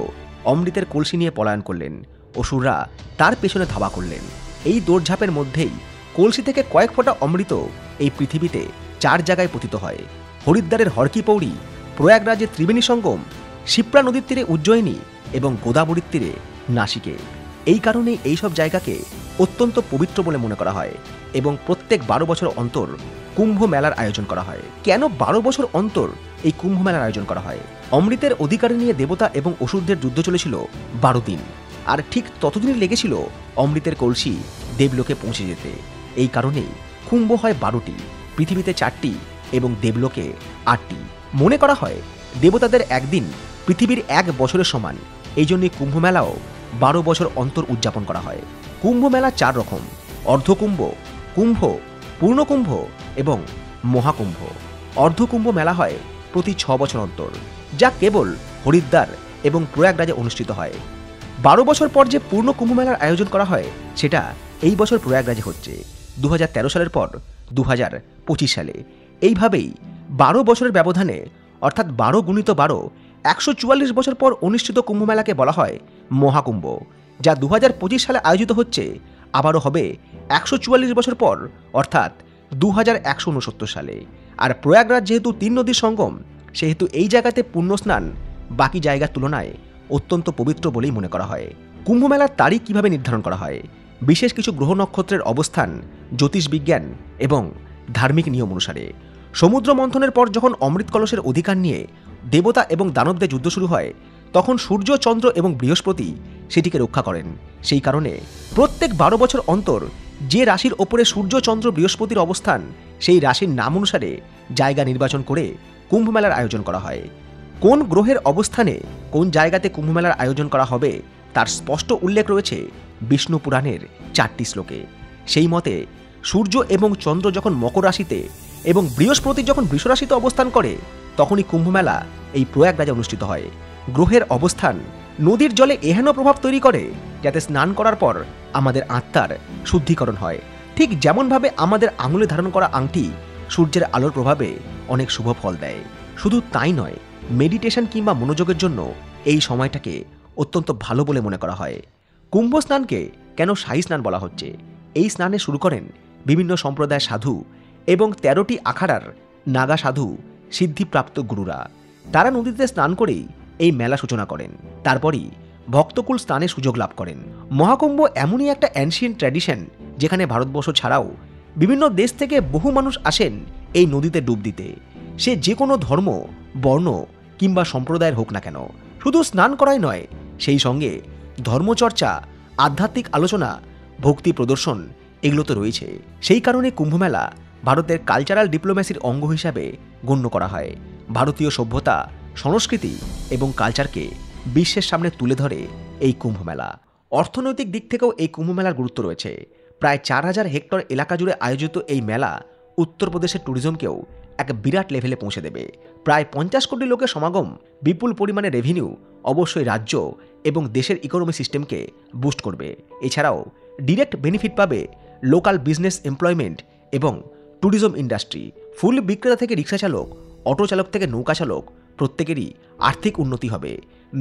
Speaker 4: অমৃতের কলসি নিয়ে পলায়ন করলেন। অসুররা তার পেছনে ধাওয়া করলেন। এই দৌড়ঝাঁপের মধ্যেই কলসি থেকে কয়েক ফোঁটা অমৃত এই পৃথিবীতে 4 জায়গায় পতিত হয়। হরিদ্বারের হরকি পৌড়ি, প্রয়াগরাজের ত্রিবেণী সঙ্গম, শিপ্রা নদীর তীরে উজ্জয়িনী এবং গোদাবরীর তীরে নাসিকে। এই কারণেই এইসব জায়গাকে অত্যন্ত পবিত্র বলে মনে করা হয় এবং প্রত্যেক 12 বছর অন্তর কুম্ভ মেলার আয়োজন করা হয়। কেন 12 বছর অন্তর এই কুম্ভ মেলার আয়োজন করা হয়? অমৃতের অধিকার নিয়ে দেবতা এবং অসুরদের যুদ্ধ চলেছিল 12 দিন, আর ঠিক ততদিনই লেগেছিল অমৃতের কলসি দেবলোকে পৌঁছে যেতে। এই কারণেই কুম্ভ হয় 12টি, পৃথিবীতে 4টি এবং দেবলোকে 8টি। মনে করা হয় দেবতাদের একদিন পৃথিবীর 1 বছরের সমান। এই জন্যই কুম্ভ মেলাও 12 বছর অন্তর উদযাপন করা হয়। কুম্ভ মেলা 4 রকম: অর্ধকুম্ভ, কুম্ভ, পূর্ণকুম্ভ এবং মহাকুম্ভ। অর্ধকুম্ভ মেলা হয় প্রতি 6 বছর অন্তর, যা কেবল হরিদ্বার এবং প্রয়াগরাজে অনুষ্ঠিত হয়। 12 বছর পর যে পূর্ণ কুম্ভ মেলার আয়োজন করা হয় সেটা এই বছর প্রয়াগরাজে হচ্ছে 2013 সালের পর 2025 সালে। এইভাবেই 12 বছরের ব্যবধানে, অর্থাৎ 12 গুণিত 12, 144 বছর পর অনুষ্ঠিত কুম্ভ মেলাকে বলা হয় মহাকুম্ভ, যা 2025 সালে আয়োজিত হচ্ছে। আবারও হবে 144 বছর পর, অর্থাৎ 2169 সালে। আর প্রয়াগরাজ যেহেতু 3 নদীর সঙ্গম, সেহেতু এই জায়গাতে পুণ্য স্নান বাকি জায়গার তুলনায় অত্যন্ত পবিত্র বলেই মনে করা হয়। কুম্ভ মেলার তারিখ কিভাবে নির্ধারণ করা হয়? বিশেষ কিছু গ্রহ নক্ষত্রের অবস্থান, জ্যোতিষবিজ্ঞান এবং ধার্মিক নিয়ম অনুসারে। সমুদ্র মন্থনের পর যখন অমৃত কলসের অধিকার নিয়ে দেবতা এবং দানবদের যুদ্ধ শুরু হয়, তখন সূর্য, চন্দ্র এবং বৃহস্পতি সেটিকে রক্ষা করেন। সেই কারণে প্রত্যেক 12 বছর অন্তর যে রাশির ওপরে সূর্য, চন্দ্র, বৃহস্পতির অবস্থান, সেই রাশির নাম অনুসারে জায়গা নির্বাচন করে কুম্ভ মেলার আয়োজন করা হয়। কোন গ্রহের অবস্থানে কোন জায়গাতে কুম্ভ মেলার আয়োজন করা হবে তার স্পষ্ট উল্লেখ রয়েছে বিষ্ণু পুরাণের 4টি শ্লোকে। সেই মতে সূর্য এবং চন্দ্র যখন মকর রাশিতে এবং বৃহস্পতি যখন বৃষ রাশিতে অবস্থান করে, তখনই কুম্ভ মেলা এই প্রয়াগরাজে অনুষ্ঠিত হয়। গ্রহের অবস্থান নদীর জলে এহেন প্রভাব তৈরি করে যাতে স্নান করার পর আমাদের আত্মার শুদ্ধিকরণ হয়। ঠিক যেমনভাবে আমাদের আঙুলে ধারণ করা আংটি সূর্যের আলোর প্রভাবে অনেক শুভ ফল দেয়। শুধু তাই নয়, মেডিটেশন কিংবা মনোযোগের জন্য এই সময়টাকে অত্যন্ত ভালো বলে মনে করা হয়। কুম্ভ স্নানকে কেন শাহী স্নান বলা হচ্ছে? এই স্নানে শুরু করেন বিভিন্ন সম্প্রদায়ের সাধু এবং 13টি আখাড়ার নাগা সাধু সিদ্ধিপ্রাপ্ত গুরুরা। তারা নদীতে স্নান করেই এই মেলা সূচনা করেন। তারপরই ভক্তকুল স্নানের সুযোগ লাভ করেন। মহাকুম্ভ এমনই একটা অ্যানশিয়েন্ট ট্র্যাডিশন, যেখানে ভারতবর্ষ ছাড়াও বিভিন্ন দেশ থেকে বহু মানুষ আসেন এই নদীতে ডুব দিতে। সে যে কোনো ধর্ম, বর্ণ কিংবা সম্প্রদায়ের হোক না কেন। শুধু স্নান করাই নয়, সেই সঙ্গে ধর্মচর্চা, আধ্যাত্মিক আলোচনা, ভক্তি প্রদর্শন এগুলো তো রয়েছে। সেই কারণে কুম্ভমেলা ভারতের কালচারাল ডিপ্লোম্যাসির অঙ্গ হিসাবে গণ্য করা হয়। ভারতীয় সভ্যতা, সংস্কৃতি এবং কালচারকে বিশ্বের সামনে তুলে ধরে এই কুম্ভমেলা। অর্থনৈতিক দিক থেকেও এই কুম্ভমেলার গুরুত্ব রয়েছে। প্রায় 4000 হেক্টর এলাকা জুড়ে আয়োজিত এই মেলা উত্তরপ্রদেশের ট্যুরিজমকেও এক বিরাট লেভেলে পৌঁছে দেবে। প্রায় 50 কোটি লোকের সমাগম, বিপুল পরিমাণে রেভিনিউ অবশ্যই রাজ্য এবং দেশের ইকোনমি সিস্টেমকে বুস্ট করবে। এছাড়াও ডিরেক্ট বেনিফিট পাবে লোকাল বিজনেস এমপ্লয়মেন্ট এবং ট্যুরিজম ইন্ডাস্ট্রি। ফুল বিক্রেতা থেকে রিক্সা চালক, অটো চালক থেকে নৌকা চালক, প্রত্যেকেরই আর্থিক উন্নতি হবে।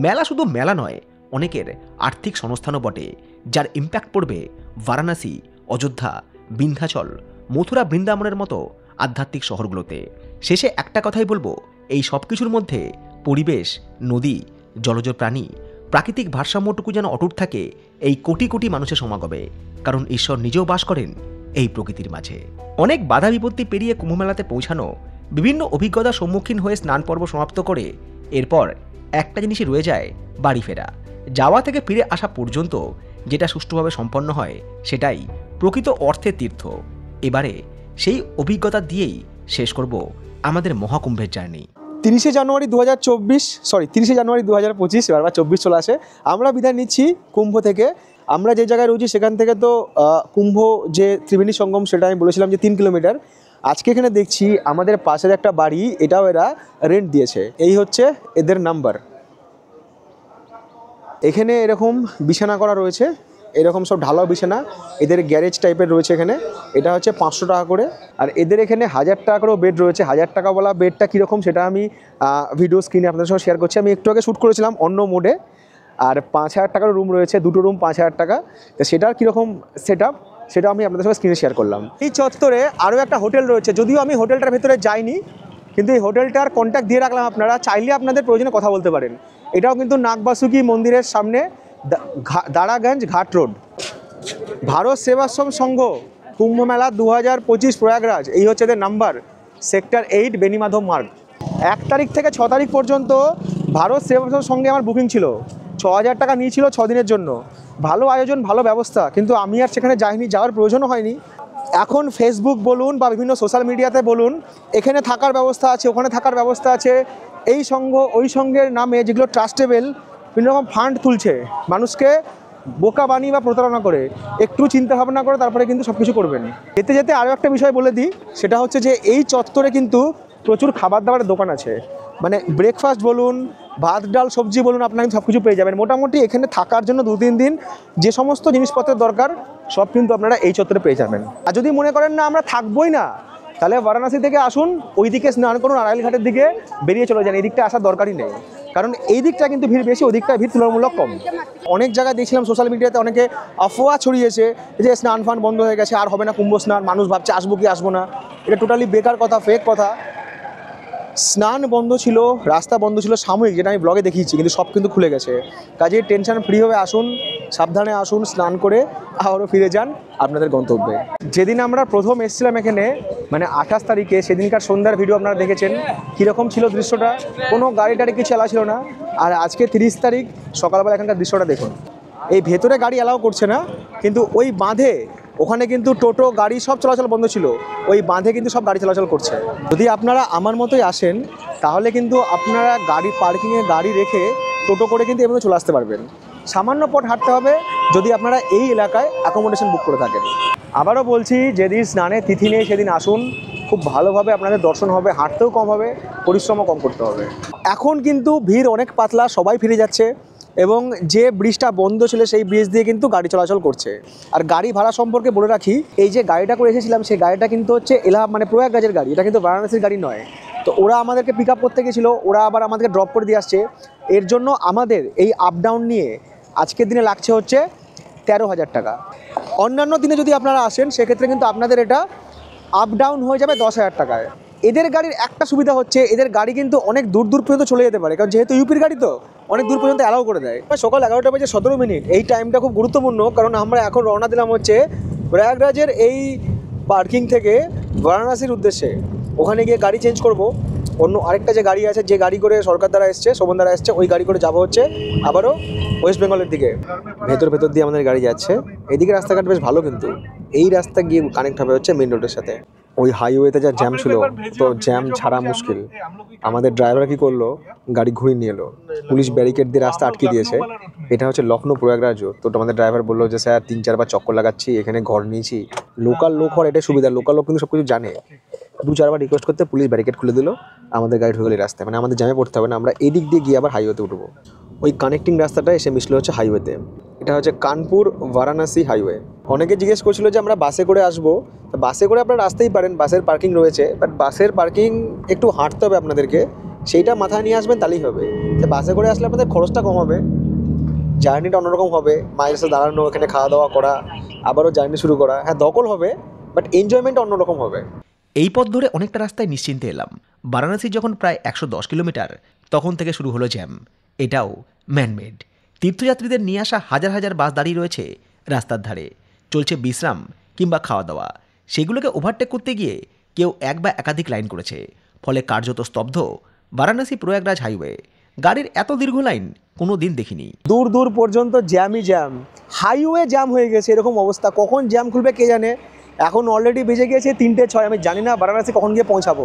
Speaker 4: মেলা শুধু মেলা নয়, অনেকের আর্থিক সংস্থানও বটে, যার ইম্প্যাক্ট পড়বে বারাণসী, অযোধ্যা, বিন্ধ্যাচল, মথুরা, বৃন্দাবনের মতো আধ্যাত্মিক শহরগুলোতে। শেষে একটা কথাই বলবো, এই সব কিছুর মধ্যে পরিবেশ, নদী, জলজ প্রাণী, প্রাকৃতিক ভারসাম্যটুকু যেন অটুট থাকে এই কোটি কোটি মানুষের সমাগমে, কারণ ঈশ্বর নিজেও বাস করেন এই প্রকৃতির মাঝে। অনেক বাধা বিপত্তি পেরিয়ে কুম্ভমেলাতে পৌঁছানো, বিভিন্ন অভিজ্ঞতার সম্মুখীন হয়ে স্নান পর্ব সমাপ্ত করে এরপর একটা জিনিসই রয়ে যায়, বাড়ি ফেরা। যাওয়া থেকে ফিরে আসা পর্যন্ত যেটা সুষ্ঠুভাবে সম্পন্ন হয় সেটাই প্রকৃত অর্থে তীর্থ। এবারে সেই অভিজ্ঞতা দিয়েই শেষ করব আমাদের মহাকুম্ভের জার্নি।
Speaker 1: 30 জানুয়ারি 2025, বারবার 24 চলে আসে। আমরা বিদায় নিচ্ছি কুম্ভ থেকে। আমরা যে জায়গায় রয়েছি সেখান থেকে তো কুম্ভ যে ত্রিবেণী সঙ্গম, সেটা আমি বলেছিলাম যে 3 কিলোমিটার। আজকে এখানে দেখছি আমাদের পাশের একটা বাড়ি, এটাও এরা রেন্ট দিয়েছে। এই হচ্ছে এদের নাম্বার। এখানে এরকম বিছানা করা রয়েছে, এরকম সব ঢালাও বিছানা, এদের গ্যারেজ টাইপের রয়েছে এখানে। এটা হচ্ছে 500 টাকা করে। আর এদের এখানে 1000 টাকা করেও বেড রয়েছে। 1000 টাকা বলা বেডটা কীরকম সেটা আমি ভিডিও স্ক্রিনে আপনাদের সঙ্গে শেয়ার করছি। আমি একটু আগে শ্যুট করেছিলাম অন্য মোডে। আর 5000 টাকার রুম রয়েছে, 2টো রুম 5000 টাকা। তো সেটার কীরকম সেট আপ সেটা আমি আপনাদের সঙ্গে স্ক্রিনে শেয়ার করলাম। এই চত্বরে আরও একটা হোটেল রয়েছে, যদিও আমি হোটেলটার ভেতরে যাইনি, কিন্তু এই হোটেলটার কন্ট্যাক্ট দিয়ে রাখলাম, আপনারা চাইলে আপনাদের প্রয়োজনে কথা বলতে পারেন। এটাও কিন্তু নাগবাসুকি মন্দিরের সামনে, দারাগঞ্জ ঘাট রোড। ভারত সেবাশ্রম সংঘ কুম্ভ মেলা 2025 প্রয়াগরাজ, এই হচ্ছে এদের নাম্বার, সেক্টর 8, বেনিমাধব মার্গ। 1 তারিখ থেকে 6 তারিখ পর্যন্ত ভারত সেবাশ্রম সঙ্গে আমার বুকিং ছিল। 6000 টাকা নিয়েছিল 6 দিনের জন্য। ভালো আয়োজন, ভালো ব্যবস্থা, কিন্তু আমি আর সেখানে যাইনি, যাওয়ার প্রয়োজনও হয়নি। এখন ফেসবুক বলুন বা বিভিন্ন সোশ্যাল মিডিয়াতে বলুন, এখানে থাকার ব্যবস্থা আছে, ওখানে থাকার ব্যবস্থা আছে, এই সংঘ ওই সংঘের নামে যেগুলো ট্রাস্টেবল বিভিন্ন রকম ফান্ড তুলছে, মানুষকে বোকা বানিয়ে বা প্রতারণা করে। একটু চিন্তা ভাবনা করে তারপরে কিন্তু সব কিছু করবেন। যেতে যেতে আরও একটা বিষয় বলে দিই, সেটা হচ্ছে যে এই চত্বরে কিন্তু প্রচুর খাবার দাবারের দোকান আছে। মানে ব্রেকফাস্ট বলুন, ভাত ডাল সবজি বলুন, আপনারা সব কিছু পেয়ে যাবেন। মোটামুটি এখানে থাকার জন্য 2-3 দিন যে সমস্ত জিনিসপত্রের দরকার সব কিন্তু আপনারা এই চত্বরে পেয়ে যাবেন। আর যদি মনে করেন না আমরা থাকবোই না, তাহলে বারাণসী থেকে আসুন, ওই দিকে স্নান করুন, আড়াইল ঘাটের দিকে বেরিয়ে চলে যান। এই দিকটা আসার দরকারই নেই, কারণ এই দিকটা কিন্তু ভিড় বেশি, ওই দিকটা ভিড় তুলনামূলক কম। অনেক জায়গায় দেখছিলাম সোশ্যাল মিডিয়াতে অনেকে আফওয়া ছড়িয়েছে যে স্নান ফান বন্ধ হয়ে গেছে, আর হবে না কুম্ভ স্নান, মানুষ ভাবছে আসবো কি আসবো না। এটা টোটালি বেকার কথা, ফেক কথা। স্নান বন্ধ ছিল, রাস্তা বন্ধ ছিল সাময়িক, যেটা আমি ব্লগে দেখিয়েছি, কিন্তু সব কিন্তু খুলে গেছে। কাজে টেনশন ফ্রিভাবে আসুন, সাবধানে আসুন, স্নান করে আবারও ফিরে যান আপনাদের গন্তব্যে। যেদিন আমরা প্রথম এসেছিলাম এখানে, মানে 28 তারিখে, সেদিনকার সন্ধ্যার ভিডিও আপনারা দেখেছেন কীরকম ছিল দৃশ্যটা। কোনো গাড়ি টাড়ি কিছু এলা ছিল না। আর আজকে 30 তারিখ সকালবেলা এখানকার দৃশ্যটা দেখুন। এই ভেতরে গাড়ি অ্যালাউ করছে না, কিন্তু ওই বাঁধে ওখানে কিন্তু টোটো গাড়ি সব চলাচল বন্ধ ছিল, ওই বাঁধে কিন্তু সব গাড়ি চলাচল করছে। যদি আপনারা আমার মতোই আসেন, তাহলে কিন্তু আপনারা গাড়ি পার্কিংয়ে গাড়ি রেখে টোটো করে কিন্তু এমনি চলে আসতে পারবেন। সামান্য পথ হাঁটতে হবে যদি আপনারা এই এলাকায় অ্যাকোমোডেশন বুক করে থাকেন। আবারও বলছি, যেদিন স্নানের তিথি নেই সেদিন আসুন, খুব ভালোভাবে আপনাদের দর্শন হবে, হাঁটতেও কম হবে, পরিশ্রমও কম করতে হবে। এখন কিন্তু ভিড় অনেক পাতলা, সবাই ফিরে যাচ্ছে, এবং যে ব্রিজটা বন্ধ ছিল সেই ব্রিজ দিয়ে কিন্তু গাড়ি চলাচল করছে। আর গাড়ি ভাড়া সম্পর্কে বলে রাখি, এই যে গাড়িটা করে এসেছিলাম সেই গাড়িটা কিন্তু হচ্ছে মানে প্রয়াগরাজের গাড়ি, এটা কিন্তু বারাণসীর গাড়ি নয়। তো ওরা আমাদেরকে পিক আপ করতে গেছিলো, ওরা আবার আমাদেরকে ড্রপ করে দিয়ে আসছে। এর জন্য আমাদের এই আপ ডাউন নিয়ে আজকের দিনে লাগছে হচ্ছে 13,000 টাকা। অন্যান্য দিনে যদি আপনারা আসেন সেক্ষেত্রে কিন্তু আপনাদের এটা আপ ডাউন হয়ে যাবে 10,000 টাকায়। এদের গাড়ির একটা সুবিধা হচ্ছে, এদের গাড়ি কিন্তু অনেক দূর দূর পর্যন্ত চলে যেতে পারে, কারণ যেহেতু ইউপির গাড়ি তো অনেক দূর পর্যন্ত অ্যালাউ করে দেয়। সকাল 11টা বেজে 17 মিনিট, এই টাইমটা খুব গুরুত্বপূর্ণ, কারণ আমরা এখন রওনা দিলাম হচ্ছে প্রয়াগরাজের এই পার্কিং থেকে বারাণসীর উদ্দেশ্যে। ওখানে গিয়ে গাড়ি চেঞ্জ করব, অন্য আরেকটা যে গাড়ি আছে, যে গাড়ি করে সরকার দ্বারা এসছে, শোভন দ্বারা এসছে, ওই গাড়ি করে যাবো হচ্ছে আবারও ওয়েস্ট বেঙ্গলের দিকে। ভেতর দিয়ে আমাদের গাড়ি যাচ্ছে। এদিকে রাস্তাঘাট বেশ ভালো, কিন্তু এই রাস্তা গিয়ে কানেক্ট হবে হচ্ছে মেন রোডের সাথে। ওই হাইওয়েতে যা জ্যাম ছিল, তো জ্যাম ছাড়া মুশকিল। আমাদের ড্রাইভার কি করলো, গাড়ি ঘুরিয়ে নিয়ে এলো, পুলিশ ব্যারিকেড দিয়ে রাস্তা আটকে দিয়েছে। এটা হচ্ছে লখনৌ প্রয়াগরাজ। তো আমাদের ড্রাইভার বললো যে স্যার 3-4 বার চক্কর লাগাচ্ছি, এখানে ঘর নিয়েছি। লোকাল লোক হওয়ার এটাই সুবিধা, লোকাল লোক কিন্তু সব কিছু জানে। 2-4 বার রিকোয়েস্ট করতে পুলিশ ব্যারিকেড খুলে দিল, আমাদের গাড়ি ঢুকে গেল রাস্তায়। মানে আমাদের জ্যামে পড়তে হবে না, আমরা এদিক দিয়ে গিয়ে আবার হাইওয়েতে উঠবো। ওই কানেক্টিং রাস্তাটা এসে মিশলো হচ্ছে হাইওয়েতে। এটা হচ্ছে কানপুর বারাণসী হাইওয়ে। অনেকে জিজ্ঞেস করছিল যে আমরা বাসে করে আসবো। বাসে করে আপনারা আসতেই পারেন, বাসের পার্কিং রয়েছে, বাট বাসের পার্কিং একটু হাঁটতে হবে আপনাদেরকে, সেইটা মাথায় নিয়ে আসবেন, তাহলেই হবে। তো বাসে করে আসলে আপনাদের খরচটা কম হবে, জার্নিটা অন্যরকম হবে। মায়ের সাথে দাঁড়ানো, এখানে খাওয়া দাওয়া করা, আবারও জার্নি শুরু করা, হ্যাঁ দখল হবে, বাট এনজয়মেন্ট অন্যরকম হবে।
Speaker 4: এই পথ ধরে অনেকটা রাস্তায় নিশ্চিন্তে এলাম। বারাণসী যখন প্রায় 110 কিলোমিটার, তখন থেকে শুরু হলো জ্যাম। এটাও ম্যানমেড। তীর্থযাত্রীদের নিয়ে আসা হাজার হাজার বাস দাঁড়িয়ে রয়েছে রাস্তার ধারে, চলছে বিশ্রাম কিংবা খাওয়া দাওয়া। সেগুলোকে ওভারটেক করতে গিয়ে কেউ এক বা একাধিক লাইন করেছে, ফলে কার্যত স্তব্ধ বারাণসী প্রয়াগরাজ হাইওয়ে। গাড়ির এত দীর্ঘ লাইন কোনো দিন দেখিনি।
Speaker 1: দূর দূর পর্যন্ত জ্যামই জ্যাম, হাইওয়ে জ্যাম হয়ে গেছে, এরকম অবস্থা। কখন জ্যাম খুলবে কে জানে। এখন অলরেডি বেজে গিয়েছে 3:06। আমি জানি না বারাণসী কখন গিয়ে পৌঁছাবো।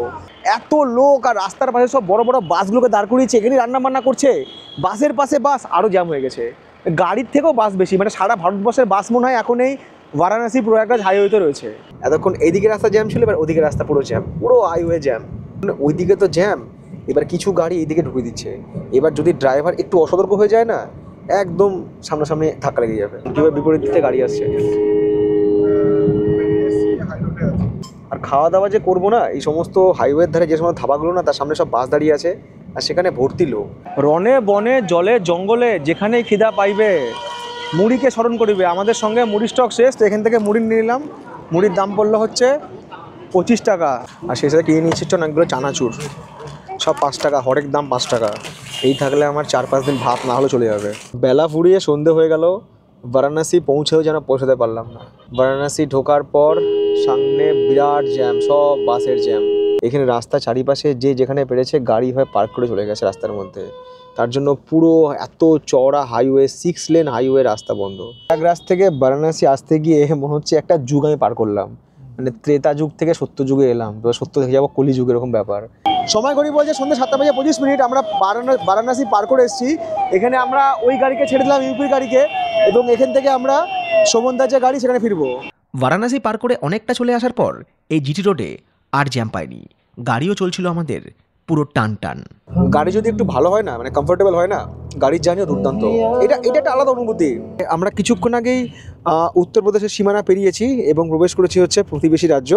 Speaker 1: এত লোক, আর রাস্তার পাশে সব বড় বড় বাসগুলোকে দাঁড় করিয়েছে, এখানে রান্না বান্না করছে, বাসের পাশে বাস, আরও জ্যাম হয়ে গেছে। গাড়ির থেকেও বাস বেশি, মানে সারা ভারতবর্ষের বাস মনে হয় এখন এই বারাণসী প্রয়াগরাজ হাইওয়েতে রয়েছে। এতক্ষণ এইদিকে রাস্তা জ্যাম ছিল, এবার ওদিকে রাস্তা পুরো জ্যাম, পুরো হাইওয়ে জ্যাম। ওইদিকে তো জ্যাম, এবার কিছু গাড়ি এইদিকে ঢুকে দিচ্ছে। এবার যদি ড্রাইভার একটু অসতর্ক হয়ে যায় না, একদম সামনাসামনি ধাক্কা লেগে যাবে। কীভাবে বিপরীত দিকে গাড়ি আসছে। আর খাওয়া দাওয়া যে করবো না, এই সমস্ত হাইওয়ের ধারে যে সমস্ত ধাবাগুলো না, তার সামনে সব বাস দাঁড়িয়ে আছে, আর সেখানে ভর্তি লোক। রনে বনে জলে জঙ্গলে যেখানেই খিদা পাইবে, মুড়িকে স্মরণ করিবে। আমাদের সঙ্গে মুড়ি স্টক শেষ, তো এখান থেকে মুড়ি নিয়ে নিলাম। মুড়ির দাম পড়লো হচ্ছে 25 টাকা, আর সেই সাথে কিনে নিচ্ছি অনেকগুলো চানাচুর, সব 5 টাকা, হরেক দাম 5 টাকা। এই থাকলে আমার 4-5 দিন ভাত না হলে চলে যাবে। বেলা ফুরিয়ে সন্ধে হয়ে গেল, বারাণসী পৌঁছেও যেন পৌঁছাতে পারলাম না। বারাণসী ঢোকার পর সামনে বিরাট জ্যাম, সব বাসের জ্যাম। এখানে রাস্তা চারিপাশে যে যেখানে পেরেছে গাড়ি হয়ে পার্ক করে চলে গেছে রাস্তার মধ্যে। তার জন্য পুরো এত চওড়া হাইওয়ে, 6 লেন হাইওয়ে রাস্তা বন্ধ। প্রয়াগরাজ থেকে বারাণসী আসতে গিয়ে মনে হচ্ছে একটা যুগ আমি পার করলাম, মানে ত্রেতা যুগ থেকে সত্য যুগে এলাম, তো সত্য থেকে যাবো কলি যুগ, এরকম ব্যাপার। সময় ঘড়ি বলছে সন্ধ্যে 7:25। আমরা বারাণসী পার করে এসেছি। এখানে আমরা ওই গাড়িকে ছেড়ে দিলাম, ইউপির গাড়িকে, এবং এখান থেকে আমরা শোভনদার যে গাড়ি সেখানে ফিরবো।
Speaker 4: বারাণসী পার করে অনেকটা চলে আসার পর এই জিটি রোডে আর জ্যাম পাইনি। গাড়িও চলছিল আমাদের পুরো টান টান।
Speaker 1: গাড়ি যদি একটু ভালো হয় না, মানে কমফোর্টেবল হয় না, গাড়ির জার্নিও দুর্দান্ত। এটা একটা আলাদা অনুভূতি। আমরা কিছুক্ষণ আগেই উত্তরপ্রদেশের সীমানা পেরিয়েছি এবং প্রবেশ করেছি হচ্ছে প্রতিবেশী রাজ্য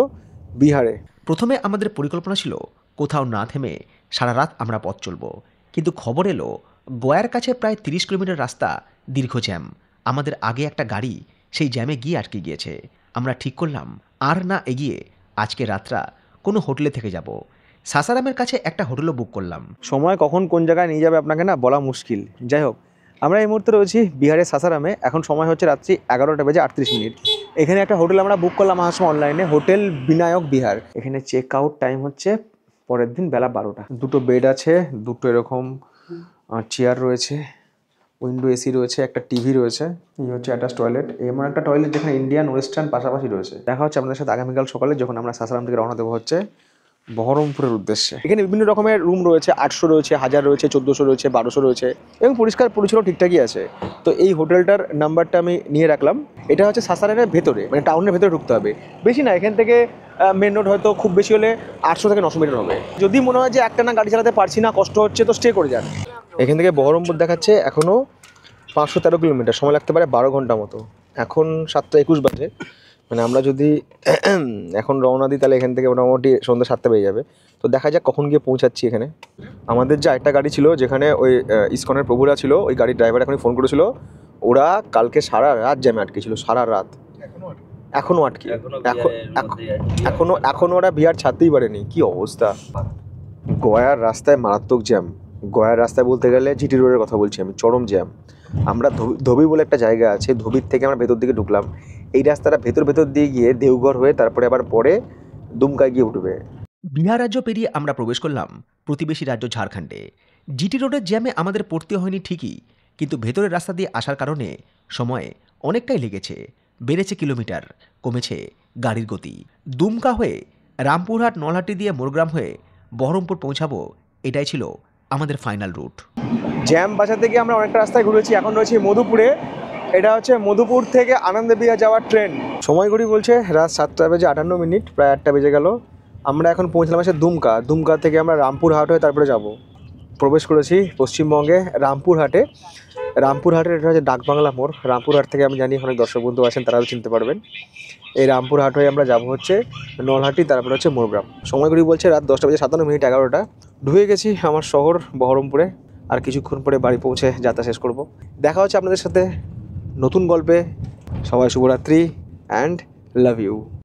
Speaker 1: বিহারে।
Speaker 4: প্রথমে আমাদের পরিকল্পনা ছিল কোথাও না থেমে সারা রাত আমরা পথ চলব, কিন্তু খবর এলো গয়ার কাছে প্রায় 30 কিলোমিটার রাস্তা দীর্ঘ জ্যাম। আমাদের আগে একটা গাড়ি সেই জ্যামে গিয়ে আটকে গিয়েছে। আমরা ঠিক করলাম আর না এগিয়ে আজকে রাতটা কোনো হোটেলে থেকে যাব। সাসারামের কাছে একটা হোটেলও বুক করলাম।
Speaker 1: সময় কখন কোন জায়গায় নিয়ে যাবে আপনাকে না বলা মুশকিল। যাই হোক, আমরা এই মুহূর্তে রয়েছি বিহারের সাসারামে। এখন সময় হচ্ছে রাত্রি 11:38। এখানে একটা হোটেল আমরা বুক করলাম আসার সময় অনলাইনে, হোটেল বিনায়ক বিহার। এখানে চেক আউট টাইম হচ্ছে পরের দিন বেলা 12টা। 2টো বেড আছে, 2টো এরকম চেয়ার রয়েছে, উইন্ডো এসি রয়েছে, একটা টিভি রয়েছে। এই হচ্ছে অ্যাটাচ টয়লেট, এমন একটা টয়লেট যেখানে ইন্ডিয়ান ওয়েস্টার্ন পাশাপাশি রয়েছে। দেখা হচ্ছে আপনাদের সাথে আগামীকাল সকালে, যখন আমরা সাসারাম থেকে রওনা দেবো হচ্ছে বহরমপুরের উদ্দেশ্যে। এখানে বিভিন্ন রকমের রুম রয়েছে, 800 রয়েছে, 1000 রয়েছে, 1400 রয়েছে, 1200 রয়েছে, এবং পরিষ্কার পরিচ্ছন্ন ঠিকঠাকই আছে। তো এই হোটেলটার নাম্বারটা আমি নিয়ে রাখলাম। এটা হচ্ছে সাসারামের ভেতরে, মানে টাউনের ভেতরে ঢুকতে হবে, বেশি না। এখান থেকে মেন রোড হয়তো খুব বেশি হলে 800 থেকে 900 মিটার হবে। যদি মনে হয় যে একটা না গাড়ি চালাতে পারছি না, কষ্ট হচ্ছে, তো স্টে করে যান। এখান থেকে বহরমপুর দেখাচ্ছে এখনও 513 কিলোমিটার, সময় লাগতে পারে 12 ঘন্টা মতো। এখন 7:21 বাজে, মানে আমরা যদি এখন রওনা দিই তাহলে এখান থেকে মোটামুটি সন্ধ্যা 7টা বেজে যাবে। তো দেখা যাক কখন গিয়ে পৌঁছাচ্ছি এখানে। আমাদের যে একটা গাড়ি ছিল, যেখানে ওই ইসকনের প্রভুরা ছিল, ওই গাড়ির ড্রাইভার এখনই ফোন করেছিল। ওরা কালকে সারা রাত জ্যামে আটকেছিল, সারা রাত। এখনও আটকে, এখনো ওরা বিহার ছাড়তেই পারেনি। কি অবস্থা! গয়ার রাস্তায় মারাত্মক জ্যাম। গয়ার রাস্তায় বলতে গেলে জিটি রোডের কথা বলছি আমি, চরম জ্যাম। আমরা ধোবি বলে একটা জায়গা আছে, ধোবির থেকে আমরা ভেতর দিকে ঢুকলাম। এই রাস্তাটা ভেতর দিয়ে গিয়ে দেওঘর হয়ে তারপরে আবার পরে দুমকায় গিয়ে উঠবে।
Speaker 4: বিহার রাজ্য পেরিয়ে আমরা প্রবেশ করলাম প্রতিবেশী রাজ্য ঝাড়খণ্ডে। জিটি রোডের জ্যামে আমাদের পড়তে হয়নি ঠিকই, কিন্তু ভেতরের রাস্তা দিয়ে আসার কারণে সময় অনেকটাই লেগেছে। বেড়েছে কিলোমিটার, কমেছে গাড়ির গতি। দুমকা হয়ে রামপুরহাট, নলহাটি দিয়ে মোরগ্রাম হয়ে বহরমপুর পৌঁছাবো, এটাই ছিল আমাদের ফাইনাল রুট।
Speaker 1: জ্যাম বাঁচাতে গিয়ে আমরা অনেকটা রাস্তায় ঘুরেছি। এখন রয়েছি মধুপুরে। এটা হচ্ছে মধুপুর থেকে আনন্দবিহার যাওয়ার ট্রেন। সময় ঘড়ি বলছে রাত 7:58, প্রায় 8টা বেজে গেল। আমরা এখন পৌঁছলাম এসে দুমকা। দুমকা থেকে আমরা রামপুরহাট হয়ে তারপরে যাব। প্রবেশ করেছি পশ্চিমবঙ্গে রামপুরহাটে। রামপুরহাটের এটা হচ্ছে ডাকবাংলা মোড়। রামপুরহাট থেকে আমি জানি অনেক দর্শক বন্ধু আছেন, তারাও চিনতে পারবেন। এই রামপুরহাট হয়ে আমরা যাব হচ্ছে নলহাটি, তারপরে হচ্ছে মোরগ্রাম। সময় ঘড়ি বলছে রাত 10:57, 11টা। ঢুকে গেছি আমার শহর বহরমপুরে। আর কিছুক্ষণ পরে বাড়ি পৌঁছে যাত্রা শেষ করব। দেখা হচ্ছে আপনাদের সাথে নতুন গল্পে। সবাই শুভরাত্রি অ্যান্ড লাভ ইউ।